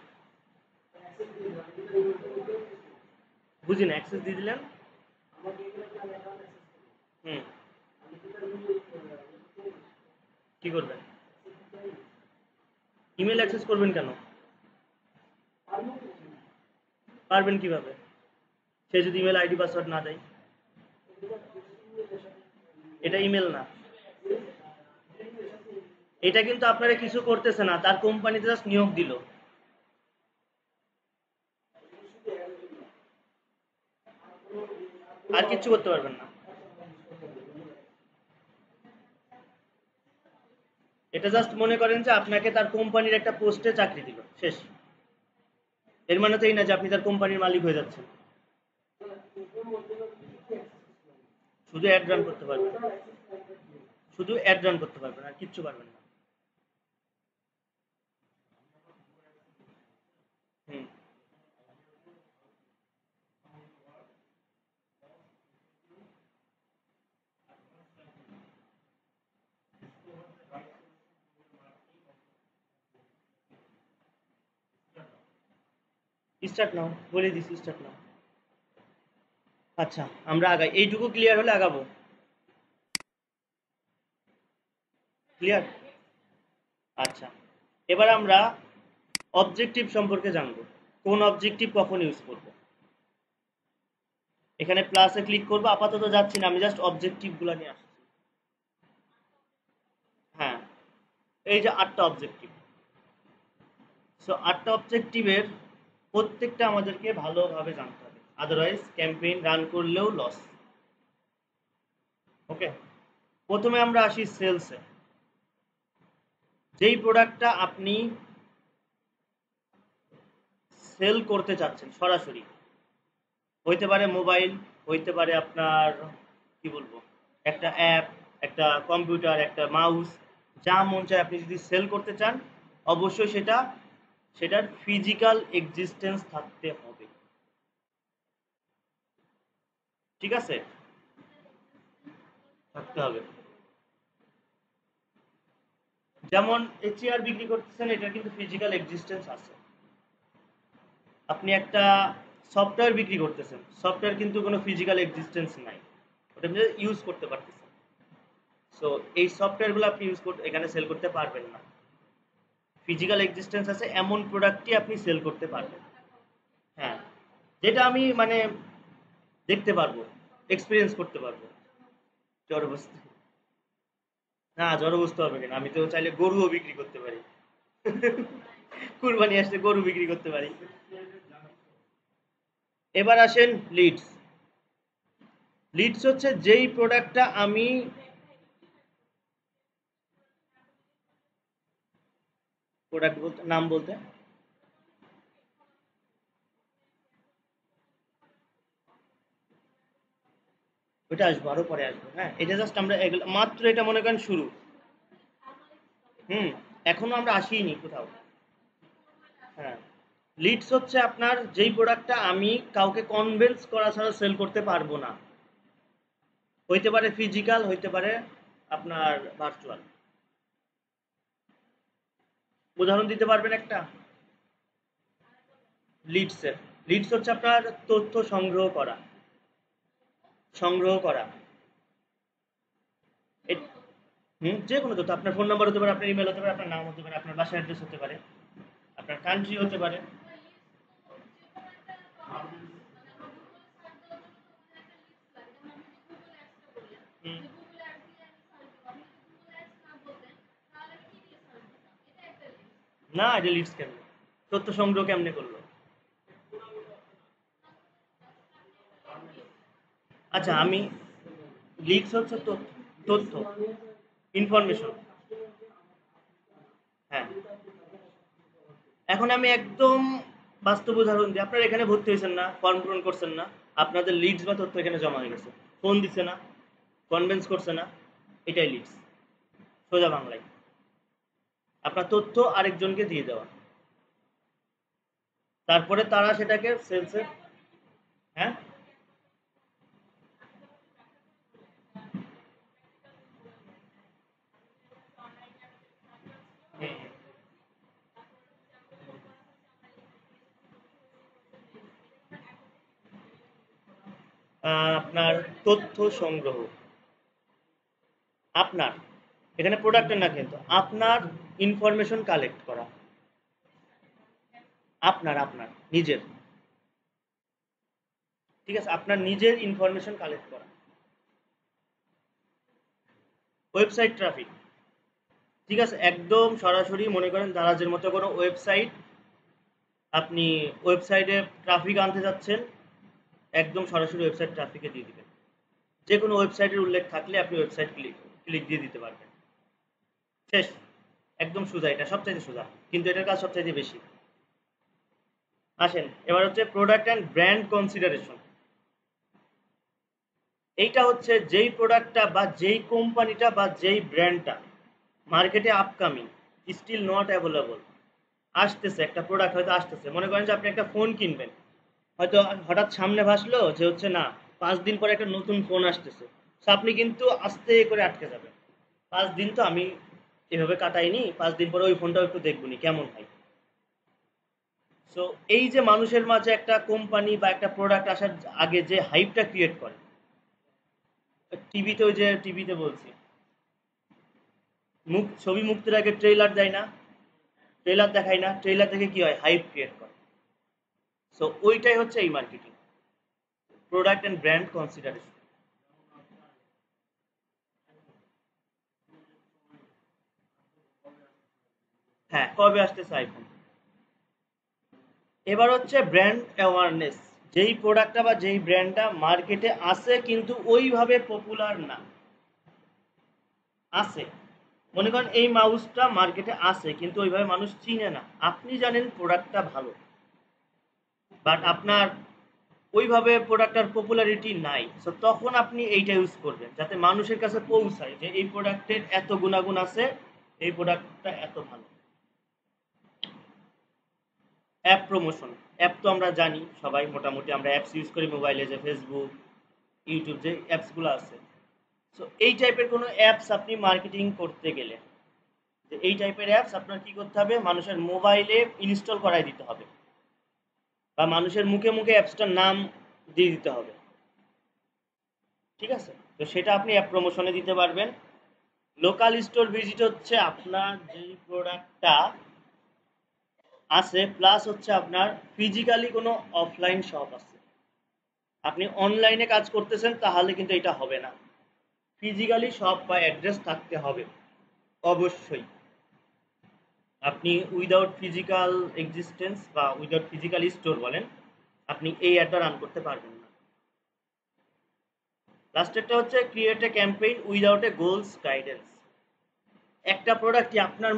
বুঝি না, অ্যাক্সেস দিয়ে দিলেন। হুম, কি করবেন? ইমেল অ্যাক্সেস করবেন কেন? পারবেন কিভাবে? সে যদি ইমেল আইডি পাসওয়ার্ড না দেয়? এটা ইমেল না, এটা কিন্তু আপনারা কিছু করতেছে না, তার কোম্পানিতে জাস্ট নিয়োগ দিল, আর কিচ্ছু করতে পারবেন না। এটা জাস্ট মনে করেন যে আপনাকে তার কোম্পানির একটা পোস্টে চাকরি দিল, শেষ। এর মানে তো এই না যে আপনি তার কোম্পানির মালিক হয়ে যাচ্ছেন। শুধু অ্যাড রান করতে পারবেন, শুধু অ্যাড রান করতে পারবেন, আর কিচ্ছু পারবেন না। হুম, স্টার্ট নাও বলে দিছি, স্টার্ট নাও। আচ্ছা, আমরা আগাই, এইটুকু ক্লিয়ার হলে আগাবো। ক্লিয়ার? আচ্ছা, এবার আমরা অবজেক্টিভ সম্পর্কে জানবো, কোন অবজেক্টিভ কখন ইউজ করব। এখানে প্লাসে ক্লিক করবো, আপাতত যাচ্ছি না, আমি জাস্ট অবজেক্টিভগুলো নিয়ে আসছি। হ্যাঁ, এই যে 8টা অবজেক্টিভ। সো 8টা অবজেক্টিভের প্রত্যেকটা আমাদেরকে ভালোভাবে জানতে হবে, আদারওয়াইজ ক্যাম্পেইন রান করলেও লস। ওকে, প্রথমে আমরা আসি সেলসে। যেই প্রোডাক্টটা আপনি সেল করতে চাচ্ছেন সরাসরি, হইতে পারে মোবাইল, হইতে পারে আপনার কি বলবো একটা অ্যাপ, একটা কম্পিউটার, একটা মাউস, যা মন চায় আপনি যদি সেল করতে চান, অবশ্যই সেটার ফিজিক্যাল এক্সিস্টেন্স থাকতে হবে। ঠিক আছে, থাকতে হবে। যেমন চেয়ার বিক্রি করতেছেন, এটার কিন্তু ফিজিক্যাল এক্সিস্টেন্স আছে। আপনি একটা সফটওয়্যার বিক্রি করতেছেন, সফটওয়্যার কিন্তু কোনো ফিজিক্যাল এক্সিস্টেন্স নাই, ওটা আপনি ইউজ করতে পারতেছেন। সো এই সফটওয়্যারগুলো আপনি ইউজ করতে এখানে সেল করতে পারবেন না। ফিজিক্যাল এক্সিস্টেন্স আছে এমন প্রোডাক্টই আপনি সেল করতে পারবেন। হ্যাঁ, যেটা আমি মানে দেখতে পারবো, এক্সপিরিয়েন্স করতে পারবো। জড়বস্তু না, জড়বস্তু হবে কেন? আমি তো চাইলে গরুও বিক্রি করতে পারি। কুরবানি আসলে গরু বিক্রি করতে পারি। এবার আসেন লিডস। লিডস হচ্ছে যেই প্রোডাক্টটা আমি প্রোডাক্ট বলতে নাম বলতে ওইটা আসবো, আরো পরে আসবো। হ্যাঁ, এটা জাস্ট আমরা মাত্র এটা মনে করেন শুরু। হুম, এখনো আমরা আসিনি কোথাও। হ্যাঁ, লিডস হচ্ছে আপনার যেই প্রোডাক্টটা আমি কাউকে কনভিন্স করা ছাড়া সেল করতে পারবো না। হইতে পারে ফিজিক্যাল, হইতে পারে আপনার ভার্চুয়াল। উদাহরণ দিতে পারবেন একটা লিডসের? লিডস হচ্ছে আপনার তথ্য সংগ্রহ করা, সংগ্রহ করা। হুম, যে কোনো তথ্য, আপনার ফোন নাম্বার হতে পারে, আপনার ইমেল হতে পারে, আপনার নাম হতে পারে, আপনার বাসার অ্যাড্রেস হতে পারে, আপনার কান্ট্রি হতে পারে। হুম, না, এটা লিডস কেমনে? তথ্য সংগ্রহ কেমনে করলো? আচ্ছা, আমি লিডস হচ্ছে তথ্য, ইনফরমেশন। হ্যাঁ, এখন আমি একদম বাস্তব উদাহরণ দিই। আপনারা এখানে ভর্তি হয়েছেন না, ফর্ম পূরণ করছেন না, আপনাদের লিডস বা তথ্য এখানে জমা হয়ে গেছে, ফোন দিচ্ছে না, কনভেন্স করছে না, এটাই লিডস। সোজা বাংলায় আপনার তথ্য আরেকজনকে দিয়ে দেওয়া, তারপরে তারা সেটাকে সেলসে। হ্যাঁ, আপনার তথ্য সংগ্রহ, আপনার এখানে প্রোডাক্টের না কিন্তু আপনার ইনফরমেশন কালেক্ট করা, আপনার আপনার নিজের, ঠিক আছে, আপনার নিজের ইনফরমেশন কালেক্ট করা। ওয়েবসাইট ট্রাফিক, ঠিক আছে, একদম সরাসরি মনে করেন দারাজের মতো কোনো ওয়েবসাইট, আপনি ওয়েবসাইটে ট্রাফিক আনতে যাচ্ছেন, একদম সরাসরি ওয়েবসাইট ট্রাফিকে দিয়ে দিবেন। যে কোনো ওয়েবসাইটের উল্লেখ থাকলে আপনি ওয়েবসাইট ক্লিক ক্লিক দিয়ে দিতে পারবেন। শেষ। একদম সোজা, এটা সবচাইতে সোজা, কিন্তু এটার কাজ সবচাইতে বেশি। আসেন এবার হচ্ছে প্রোডাক্ট অ্যান্ড ব্র্যান্ড কনসিডারেশন। এইটা হচ্ছে যেই প্রোডাক্টটা বা যেই কোম্পানিটা বা যেই ব্র্যান্ডটা মার্কেটে আপকামিং, স্টিল নট অ্যাভেলেবল, আসতেছে, একটা প্রোডাক্ট হয়তো আসতেছে, মনে করেন যে আপনি একটা ফোন কিনবেন, হয়তো হঠাৎ সামনে ভাসলো যে হচ্ছে না 5 দিন পরে একটা নতুন ফোন আসতেছে। তো আপনি কিন্তু আস্তে করে আটকে যাবেন, 5 দিন তো আমি এভাবে কাটাইনি, 5 দিন পরে ওই ফোনটাও একটু দেখবনি কেমন হয়। সো এই যে মানুষের মাঝে একটা কোম্পানি বা একটা প্রোডাক্ট আসার আগে যে হাইপটা ক্রিয়েট করে, টিভিতে, ওই যে টিভিতে বলছি, ছবি মুক্তির আগে ট্রেলার দেয় না, ট্রেলার দেখায় না, ট্রেলার দেখে কি হয়, হাইপ ক্রিয়েট করে। সো ওইটাই হচ্ছে এই marketing, product and brand consideration. হ্যাঁ, কবে আসতেছে আইফোন। এবার হচ্ছে ব্র্যান্ড অ্যাওয়ারনেস, যেই প্রোডাক্টটা বা যেই ব্র্যান্ডটা মার্কেটে আছে কিন্তু ওইভাবে পপুলার না, আছে, মনে করেন এই মাউসটা মার্কেটে আছে কিন্তু ওইভাবে মানুষ চিনে না, আপনি জানেন প্রোডাক্টটা ভালো, বাট আপনার ওইভাবে প্রোডাক্টটার পপুলারিটি নাই। সো তখন আপনি এইটা ইউজ করবেন যাতে মানুষের কাছে পৌঁছায় যে এই প্রোডাক্টের এত গুণাগুণ আছে, এই প্রোডাক্টটা এত ভালো। অ্যাপ প্রমোশন, অ্যাপ তো আমরা জানি সবাই, মোটামুটি আমরা অ্যাপস ইউজ করি মোবাইলে, যে ফেসবুক, ইউটিউব, যে অ্যাপসগুলো আছে। সো এই টাইপের কোনো অ্যাপস আপনি মার্কেটিং করতে গেলে, যে এই টাইপের অ্যাপস আপনার কি করতে হবে, মানুষের মোবাইলে ইনস্টল করাই দিতে হবে, বা মানুষের মুখে মুখে অ্যাপসটার নাম দিয়ে দিতে হবে। ঠিক আছে, তো সেটা আপনি অ্যাপ প্রমোশনে দিতে পারবেন। লোকাল স্টোর ভিজিট হচ্ছে আপনার যেই প্রোডাক্টটা আছে, প্লাস হচ্ছে আপনার ফিজিক্যালি কোনো অফলাইন শপ আছে। আপনি অনলাইনে কাজ করতেছেন তাহলে কিন্তু এটা হবে না, ফিজিক্যালি শপ বা অ্যাড্রেস থাকতে হবে অবশ্যই। আপনি উইদাউট ফিজিক্যাল এক্সিস্টেন্স বা উইদাউট ফিজিক্যাল স্টোর বলেন, আপনি এই অ্যাডটা রান করতে পারবেন না। লাস্টেরটা হচ্ছে create a campaign without a goals guidance. একটা প্রোডাক্টই আপনার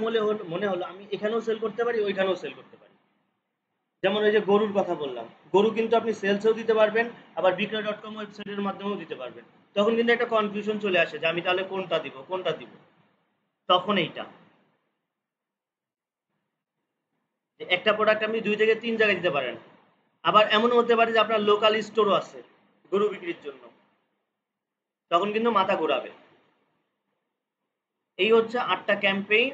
মনে হলো আমি এখানেও সেল করতে পারি, ওইখানেও সেল করতে পারি। যেমন ওই যে গরুর কথা বললাম, গরু কিন্তু আপনি সেলসেও দিতে পারবেন, আবার বিক্রয়.com ওয়েবসাইটের মাধ্যমেও দিতে পারবেন। তখন কিন্তু একটা কনফিউশন চলে আসে যে আমি তাহলে কোনটা দিব। তখন এইটা যে একটা প্রোডাক্ট আপনি 2 থেকে 3 জায়গায় দিতে পারেন। আবার এমনও হতে পারে যে আপনার লোকাল স্টোরও আছে গরু বিক্রির জন্য, তখন কিন্তু মাথা ঘোরাবে। এই হচ্ছে 8টা ক্যাম্পেইন।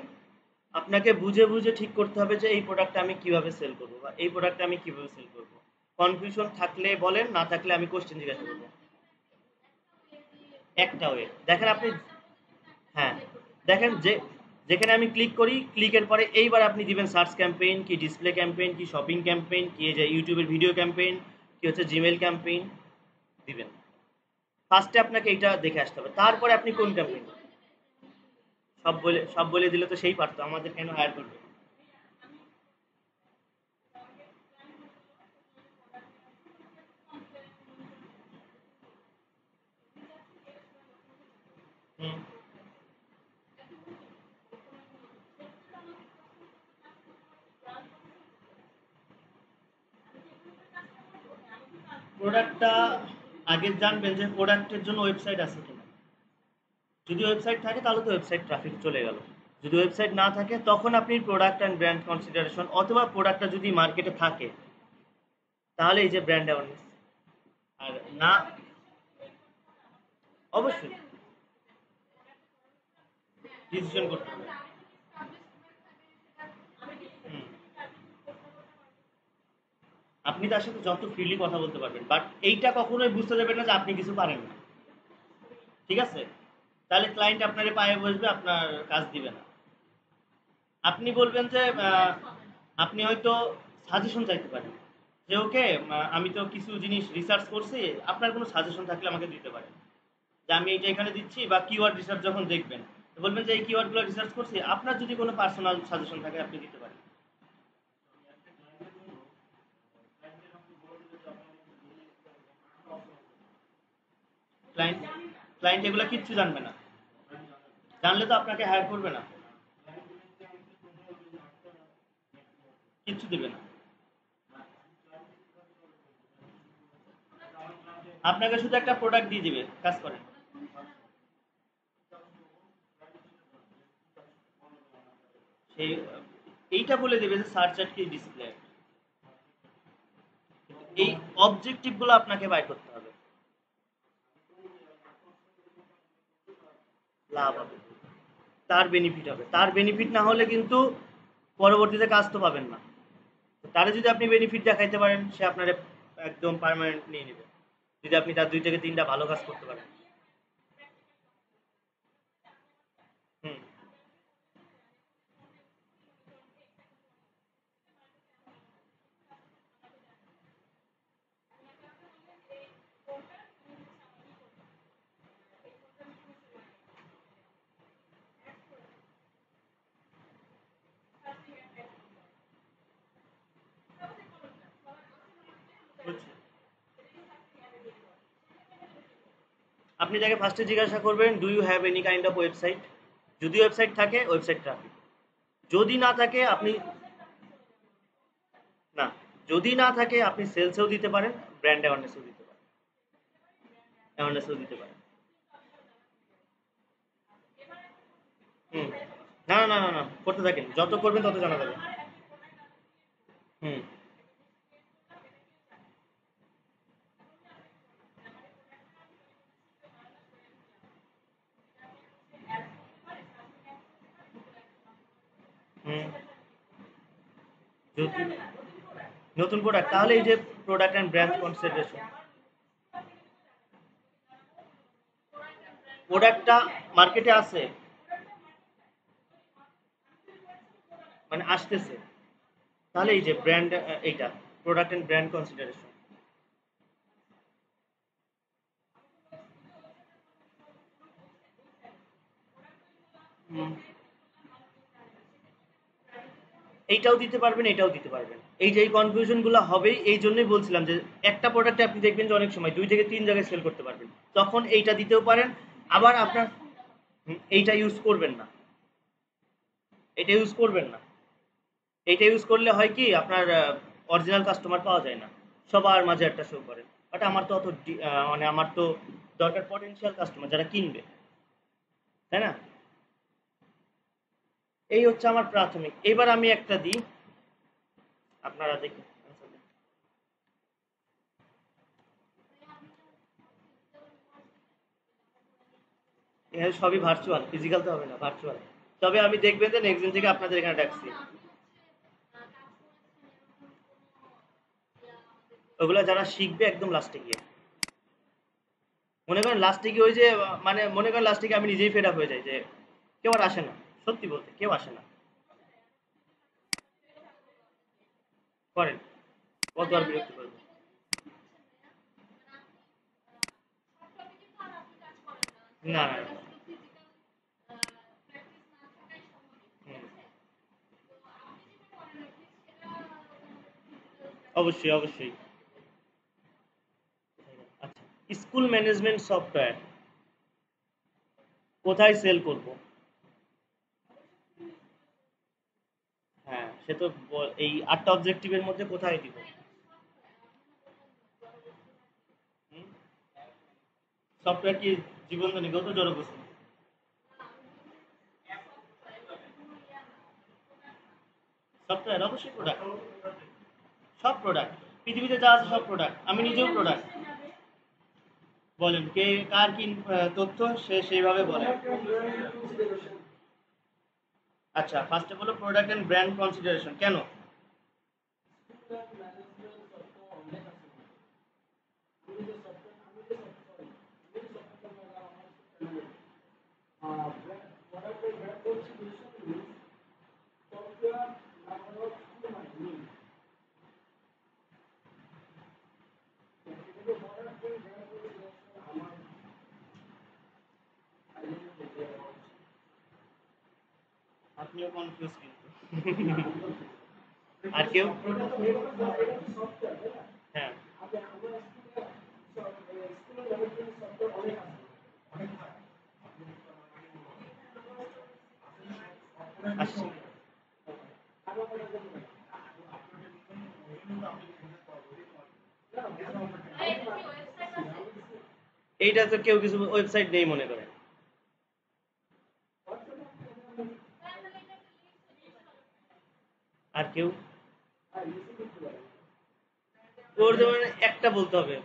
আপনাকে বুঝে বুঝে ঠিক করতে হবে যে এই প্রোডাক্টটা আমি কিভাবে সেল করবো বা এই প্রোডাক্টটা আমি কিভাবে সেল করবো। কনফিউশন থাকলে বলেন, না থাকলে আমি কোশ্চেন জিজ্ঞাসা করবো। একটা ওয়ে দেখেন আপনি, হ্যাঁ দেখেন যে যেখানে আমি ক্লিক করি, ক্লিকের পরে এইবার আপনি দিবেন সার্চ ক্যাম্পেইন কি, ডিসপ্লে ক্যাম্পেইন কি, শপিং ক্যাম্পেইন কি, এই যে ইউটিউবের ভিডিও ক্যাম্পেইন কি, হচ্ছে জিমেল ক্যাম্পেইন দিবেন। ফার্স্টে আপনাকে এইটা দেখে আসতে হবে, তারপরে আপনি কোন ক্যাম্পেইন। সব বলে দিলে তো সেই পারতো, আমাদের কেন হায়ার করবে। হুম। প্রোডাক্টটা আগে জানবেন যে প্রোডাক্টের জন্য ওয়েবসাইট আছে কিনা। যদি ওয়েবসাইট থাকে তাহলে তো ওয়েবসাইট ট্রাফিক চলে গেল। যদি ওয়েবসাইট না থাকে তখন আপনি প্রোডাক্ট অ্যান্ড ব্র্যান্ড কনসিডারেশন, অথবা প্রোডাক্টটা যদি মার্কেটে থাকে তাহলে এই যে ব্র্যান্ড অ্যাওয়ারনেস। আর না, অবশ্যই ডিসিশন করতে হবে। হুম। আপনি তার সাথে যত ফ্রিলি কথা বলতে পারবেন, বাট এইটা কখনোই বুঝতে দেবেন না যে আপনি কিছু পারেন না। ঠিক আছে, তাহলে ক্লায়েন্ট আপনার পায়ে বসবে, আপনার কাজ দিবে না। আপনি বলবেন যে আপনি হয়তো সাজেশন চাইতে পারেন যে ওকে, আমি তো কিছু জিনিস রিসার্চ করছি, আপনার কোনো সাজেশন থাকলে আমাকে দিতে পারেন। যে আমি এটা এখানে দিচ্ছি, বা কিওয়ার্ড রিসার্চ যখন দেখবেন তো বলবেন যে এই কিওয়ার্ডগুলো রিসার্চ করছি, আপনার যদি কোনো পার্সোনাল সাজেশন থাকে আপনি দিতে পারেন। ক্লায়েন্ট ক্লায়েন্ট এগুলো কিচ্ছু জানবে না, জানলে তো আপনাকে হায়ার করবে না, কিচ্ছু দিবে না। আপনাকে শুধু একটা প্রোডাক্ট দিয়ে দিবে, কাজ করেন। সেই এইটা বলে দেবে যে সার্চ অ্যাড কি, ডিসপ্লে। এই অবজেক্টিভ গুলো আপনাকে বাই করতে হবে, লাভ হবে, তার বেনিফিট হবে। তার বেনিফিট না হলে কিন্তু পরবর্তীতে কাজ তো পাবেন না। তারে যদি আপনি বেনিফিট দেখাইতে পারেন, সে আপনার একদম পার্মানেন্ট নিয়ে নেবে, যদি আপনি তার 2 থেকে 3টা ভালো কাজ করতে পারেন। হুম। বুঝছি। আপনি যাকে ফার্স্টে জিজ্ঞাসা করবেন, do you have any kind of website. যদি ওয়েবসাইট থাকে, ওয়েবসাইট ট্রাফিক। যদি না থাকে আপনি, না, যদি না থাকে আপনি সেলসেও দিতে পারেন, ব্র্যান্ড অ্যাওয়ারনেসও দিতে পারেন, অ্যাওয়ারনেসও দিতে পারেন। হুম। না না না না, করতে থাকেন, যত করবেন তত জানা যাবে। হুম। হুম। যদি নতুন প্রোডাক্ট, তাহলে এই যে প্রোডাক্ট অ্যান্ড ব্র্যান্ড কনসিডারেশন, প্রোডাক্টটা মার্কেটে আছে, মানে আসতেছে, তাহলে এই যে ব্র্যান্ড, এইটা প্রোডাক্ট এন্ড ব্র্যান্ড কনসিডারেশন। এইটাও দিতে পারবেন, এটাও দিতে পারবেন। এই যে এই কনফিউশন গুলো হবেই, এই জন্যই বলছিলাম যে একটা প্রোডাক্টে আপনি দেখবেন যে অনেক সময় 2 থেকে 3 জায়গায় সেল করতে পারবেন, তখন এইটা দিতেও পারেন। আবার আপনার এইটা ইউজ করবেন না, এটা ইউজ করবেন না। এইটা ইউজ করলে হয় কি, আপনার অরিজিনাল কাস্টমার পাওয়া যায় না, সবার মাঝে একটা শো করে। বাট আমার তো অত মানে আমার তো দরকার পটেনশিয়াল কাস্টমার যারা কিনবে, তাই না? এই হচ্ছে আমার প্রাথমিক। এবার আমি একটা দিই, আপনারা দেখুন। এখানে সবই ভার্চুয়াল, ফিজিক্যাল তো হবে না, ভার্চুয়াল। তবে আমি দেখবেন যে নেক্সট দিন থেকে আপনাদের এখানে ডাকছি, ওগুলো যারা শিখবে একদম লাস্টে গিয়ে। মনে করেন লাস্টে গিয়ে ওই যে মানে মনে করেন লাস্টে গিয়ে আমি নিজেই ফেড আপ হয়ে যাই যে কেউ আর আসে না, সত্যি বলতে কেউ আসে না। করেন, কতবার বিরক্ত করবেন? না না না। হুম, অবশ্যই অবশ্যই। আচ্ছা, স্কুল ম্যানেজমেন্ট সফটওয়্যার কোথায় সেল করব? হ্যাঁ, সে তো এই 8টা অবজেক্টিভের মধ্যে কোথায় দিব? সফটওয়্যার কি জীবন নিগত জড় বস্তু? সফটওয়্যার অবশ্যই প্রোডাক্ট, সব প্রোডাক্ট, পৃথিবীতে যা আছে সব প্রোডাক্ট, আমি নিজেও প্রোডাক্ট। বলেন কে কার কি তথ্য, সে সেইভাবে বলে। আচ্ছা, ফার্স্টে বলো প্রোডাক্ট এন্ড ব্র্যান্ড কনসিডারেশন কেন? আপনিও কনফিউজ কিন্তু। আর কেউ? হ্যাঁ, আসছি। এইটা তো কেউ কিছু ওয়েবসাইট নেই মনে করে। আর কেউ? ওর যেমন একটা বলতে হবে।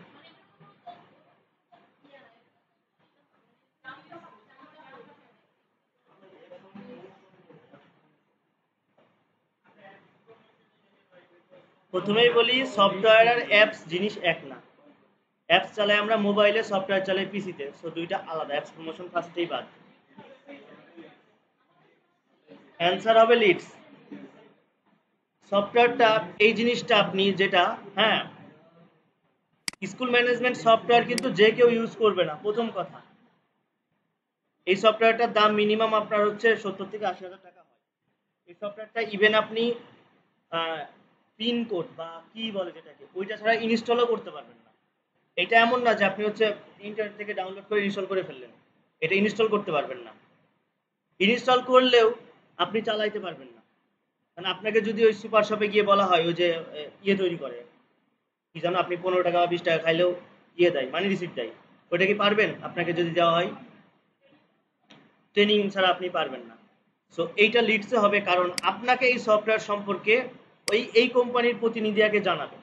প্রথমেই বলি সফটওয়্যার আর অ্যাপস জিনিস এক না। অ্যাপস চালাই আমরা মোবাইলে, সফটওয়্যার চালাই পিসিতে, সো দুইটা আলাদা। অ্যাপস প্রমোশন ফার্স্টেই বাদ। অ্যান্সার হবে লিডস। সফটওয়্যারটা এই জিনিসটা আপনি যেটা, হ্যাঁ, স্কুল ম্যানেজমেন্ট সফটওয়্যার কিন্তু যে কেউ ইউজ করবে না, প্রথম কথা। এই সফটওয়্যারটার দাম মিনিমাম আপনার হচ্ছে 70 থেকে 80 হাজার টাকা হয়। এই সফটওয়্যারটা ইভেন আপনি পিন কোড বা কি বলে যেটাকে, ওইটা ছাড়া ইনস্টলও করতে পারবেন না। এটা এমন না যে আপনি হচ্ছে ইন্টারনেট থেকে ডাউনলোড করে ইনস্টল করে ফেললেন, এটা ইনস্টল করতে পারবেন না। ইনস্টল করলেও আপনি চালাইতে পারবেন না। কারণ আপনাকে যদি ওই সুপার শপে গিয়ে বলা হয় ওই যে ইয়ে তৈরি করে, কি জানো, আপনি 15 টাকা বা 20 টাকা খাইলেও ইয়ে দেয়, মানি রিসিপ্ট দেয়, ওইটা কি পারবেন? আপনাকে যদি দেওয়া হয়, ট্রেনিং ছাড়া আপনি পারবেন না। সো এইটা লিডসে হবে, কারণ আপনাকে এই সফটওয়্যার সম্পর্কে ওই এই কোম্পানির প্রতিনিধি আগে জানাবে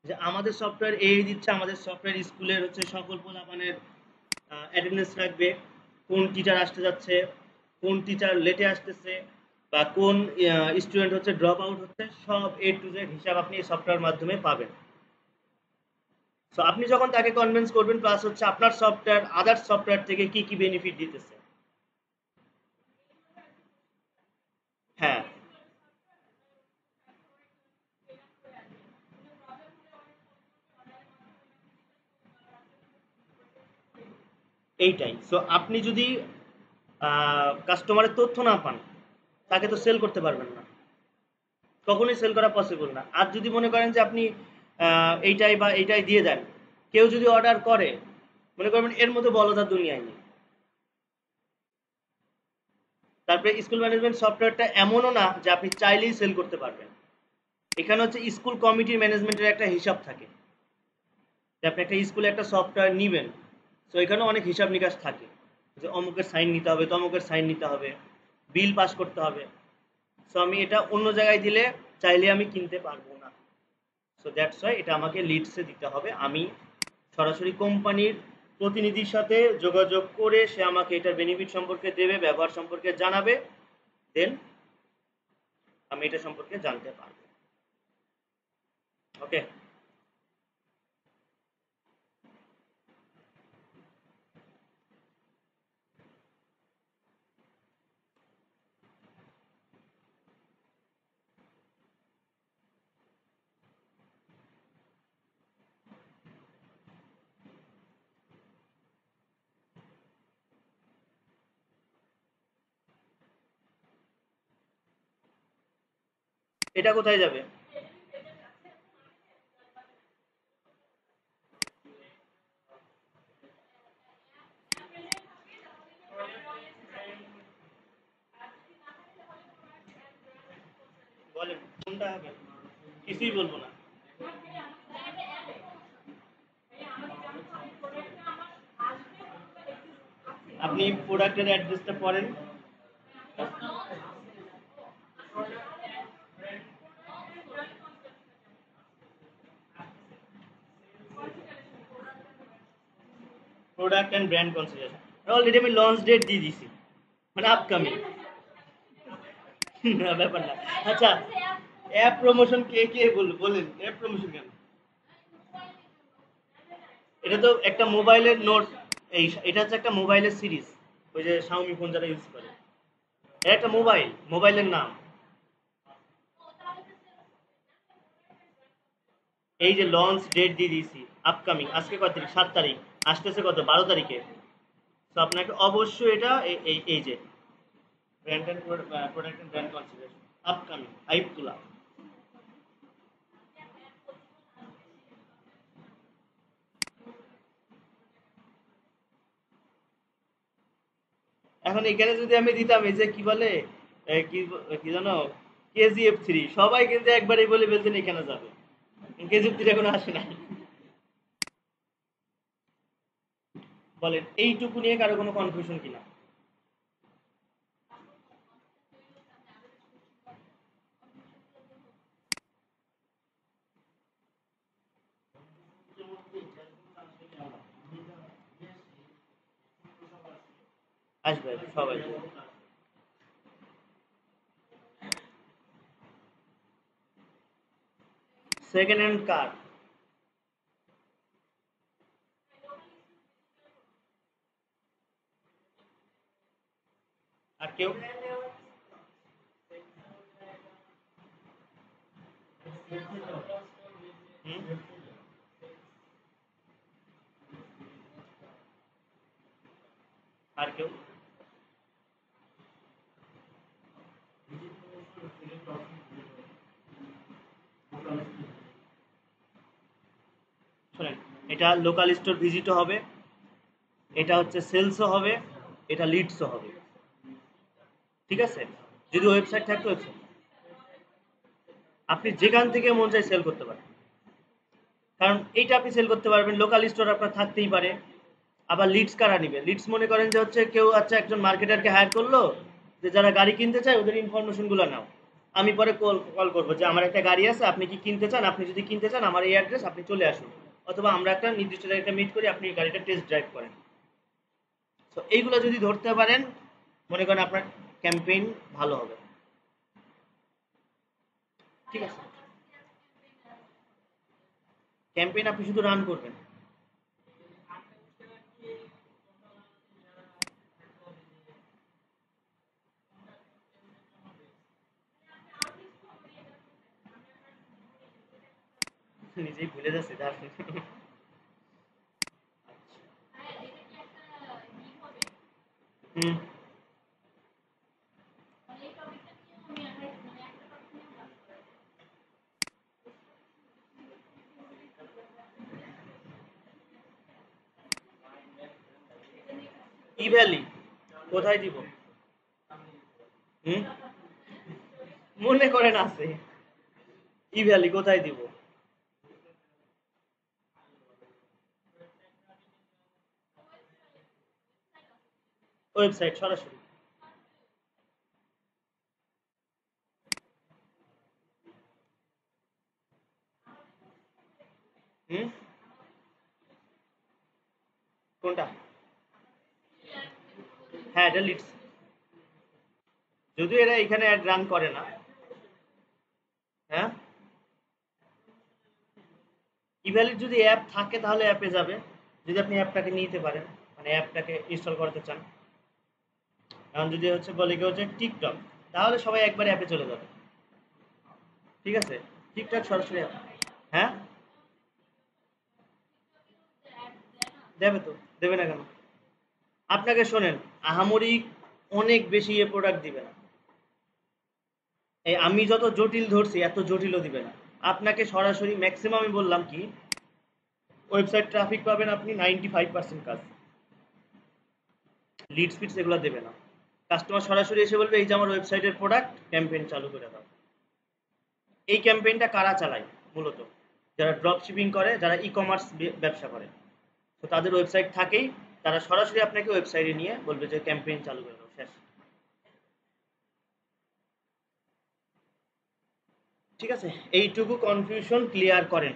যে আমাদের সফটওয়্যার এই দিচ্ছে, আমাদের সফটওয়্যার স্কুলের হচ্ছে সকল পোলাপানের অ্যাটেন্ডেন্স রাখবে, কোন টিচার আসতে যাচ্ছে, কোন টিচার লেটে আসতেছে, বা কোন স্টুডেন্ট হচ্ছে ড্রপ আউট হচ্ছে, সব A to Z হিসাব আপনি এই সফটওয়্যার মাধ্যমে পাবেন। সো আপনি যখন তাকে কনভিন্স করবেন, প্লাস হচ্ছে আপনার সফটওয়্যার আদার্স সফটওয়্যার থেকে কি কি বেনিফিট দিতেছে। হ্যাঁ, এইটাই। সো আপনি যদি কাস্টমারের তথ্য না পান, তাকে তো সেল করতে পারবেন না, কখনোই সেল করা পসিবল না। আর যদি মনে করেন যে আপনি এইটাই বা এইটাই দিয়ে দেন, কেউ যদি অর্ডার করে, মনে করবেন এর মধ্যে বলদার দুনিয়ায় নেই। তারপরে স্কুল ম্যানেজমেন্ট সফটওয়্যারটা এমনও না যে আপনি চাইলেই সেল করতে পারবেন। এখানে হচ্ছে স্কুল কমিটির ম্যানেজমেন্টের একটা হিসাব থাকে, যে আপনি একটা স্কুলে একটা সফটওয়্যার নিবেন, তো এখানেও অনেক হিসাব নিকাশ থাকে, যে অমুকের সাইন নিতে হবে, তমুকের সাইন নিতে হবে, বিল পাস করতে হবে। সো আমি এটা অন্য জায়গায় দিলে চাইলে আমি কিনতে পারবো না। সো দ্যাটস ওয়াই এটা আমাকে লিডসে দিতে হবে। আমি সরাসরি কোম্পানির প্রতিনিধির সাথে যোগাযোগ করে সে আমাকে এটার বেনিফিট সম্পর্কে দেবে, ব্যবহার সম্পর্কে জানাবে, দেন আমি এটা সম্পর্কে জানতে পারবো। ওকে, এটা কোথায় যাবে? বলেন কোনটা হবে? কিছুই বলবো না। আপনি প্রোডাক্টের অ্যাড্রেসটা পড়েন। Product and brand consideration, already আমি লঞ্চ ডেট দিয়ে দিছি, মানে আপকামিং। না ব্যাপার না। আচ্ছা, অ্যাপ প্রমোশন কে কে বলেন, অ্যাপ প্রমোশন কেন? এটা তো একটা মোবাইলের নোট। এটা হচ্ছে একটা মোবাইলের সিরিজ, ওই যে শাওমি ফোন যারা ইউজ করে, এটা একটা মোবাইল, মোবাইলের নাম। এই যে লঞ্চ ডেট দিয়ে দিয়েছি আপকামিং, আজকে কত তারিখ? 7 তারিখ, আসতেছে কত? 12 তারিখে। তো আপনাকে অবশ্যই এটা এই যে brand and product and brand consideration upcoming hype তোলা। এখন এখানে যদি আমি দিতাম এই যে কি বলে, কি কি জানো, KGF 3, সবাই কিন্তু একবারই বলে ফেলছেন এখানে যাবে। KGF 3 এখনো আসে নাই। বলেন এইটুকু নিয়ে কারো কোনো কনফিউশন কিনা? আসবে আসবে, সবাই। সেকেন্ড হ্যান্ড কার। আর কেউ? হুম? আর কেউ? শোনেন, এটা লোকাল স্টোর ভিজিটও হবে, এটা হচ্ছে সেলসও হবে, এটা লিডসও হবে। ঠিক আছে, যদি ওয়েবসাইট থাকতো, ওয়েবসাইট আপনি যেখান থেকে মন চায় সেল করতে পারেন। কারণ এইটা আপনি সেল করতে পারবেন, লোকাল স্টোর আপনার থাকতেই পারে। আবার লিডস কারা নিবে? লিডস মনে করেন যে হচ্ছে কেউ আচ্ছা একজন মার্কেটারকে হায়ার করলো, যে যারা গাড়ি কিনতে চায় ওদের ইনফরমেশন গুলো নাও। আমি পরে কল কল করবো যে আমার একটা গাড়ি আছে, আপনি কি কিনতে চান? আপনি যদি কিনতে চান আমার এই অ্যাড্রেস, আপনি চলে আসুন। অথবা আমরা একটা নির্দিষ্ট জায়গায় মিট করি, আপনি গাড়িটা টেস্ট ড্রাইভ করেন। তো এইগুলো যদি ধরতে পারেন, মনে করেন আপনার ক্যাম্পেইন ভালো হবে। ঠিক আছে, ক্যাম্পেইন আপনি শুধু রান করবেন। নিজেই ভুলে যাচ্ছে তার। ই ভ্যালি কোথায় দিব? হুম, মনে করেন আছে। ই ভ্যালি কোথায় দিব? ওয়েবসাইট সরাসরি। হুম, কোনটা? হ্যাঁ, এটা লিডস। যদিও এরা এখানে অ্যাড রান করে না। হ্যাঁ, ইভ্যালিড যদি অ্যাপ থাকে তাহলে অ্যাপে যাবে, যদি আপনি অ্যাপটাকে নিতে পারেন, মানে অ্যাপটাকে ইনস্টল করতে চান। এখন যদি হচ্ছে বলে কি হচ্ছে টিকটক, তাহলে সবাই একবার অ্যাপে চলে যাবে। ঠিক আছে, টিকটক সরাসরি app। হ্যাঁ, দেবে তো, দেবে না কেন? আপনাকে শোনেন, আহামরি অনেক বেশি এ প্রোডাক্ট দিবে না। এই আমি যত জটিল ধরছি এত জটিলও দিবে না। আপনাকে সরাসরি ম্যাক্সিমাম আমি বললাম কি, ওয়েবসাইট ট্রাফিক পাবেন আপনি 95% কাজ, লিড স্পিডস এগুলো দেবে না। কাস্টমার সরাসরি এসে বলবে এই যে আমার ওয়েবসাইটের প্রোডাক্ট, ক্যাম্পেইন চালু করে দাও। এই ক্যাম্পেইনটা কারা চালায়? মূলত যারা ড্রপ শিপিং করে, যারা ই কমার্স ব্যবসা করে, তো তাদের ওয়েবসাইট থাকেই, তারা সরাসরি আপনাকে ওয়েবসাইটে নিয়ে বলবে যে ক্যাম্পেইন চালু করে দাও, শেষ। ঠিক আছে, এইটুকু কনফিউশন ক্লিয়ার করেন।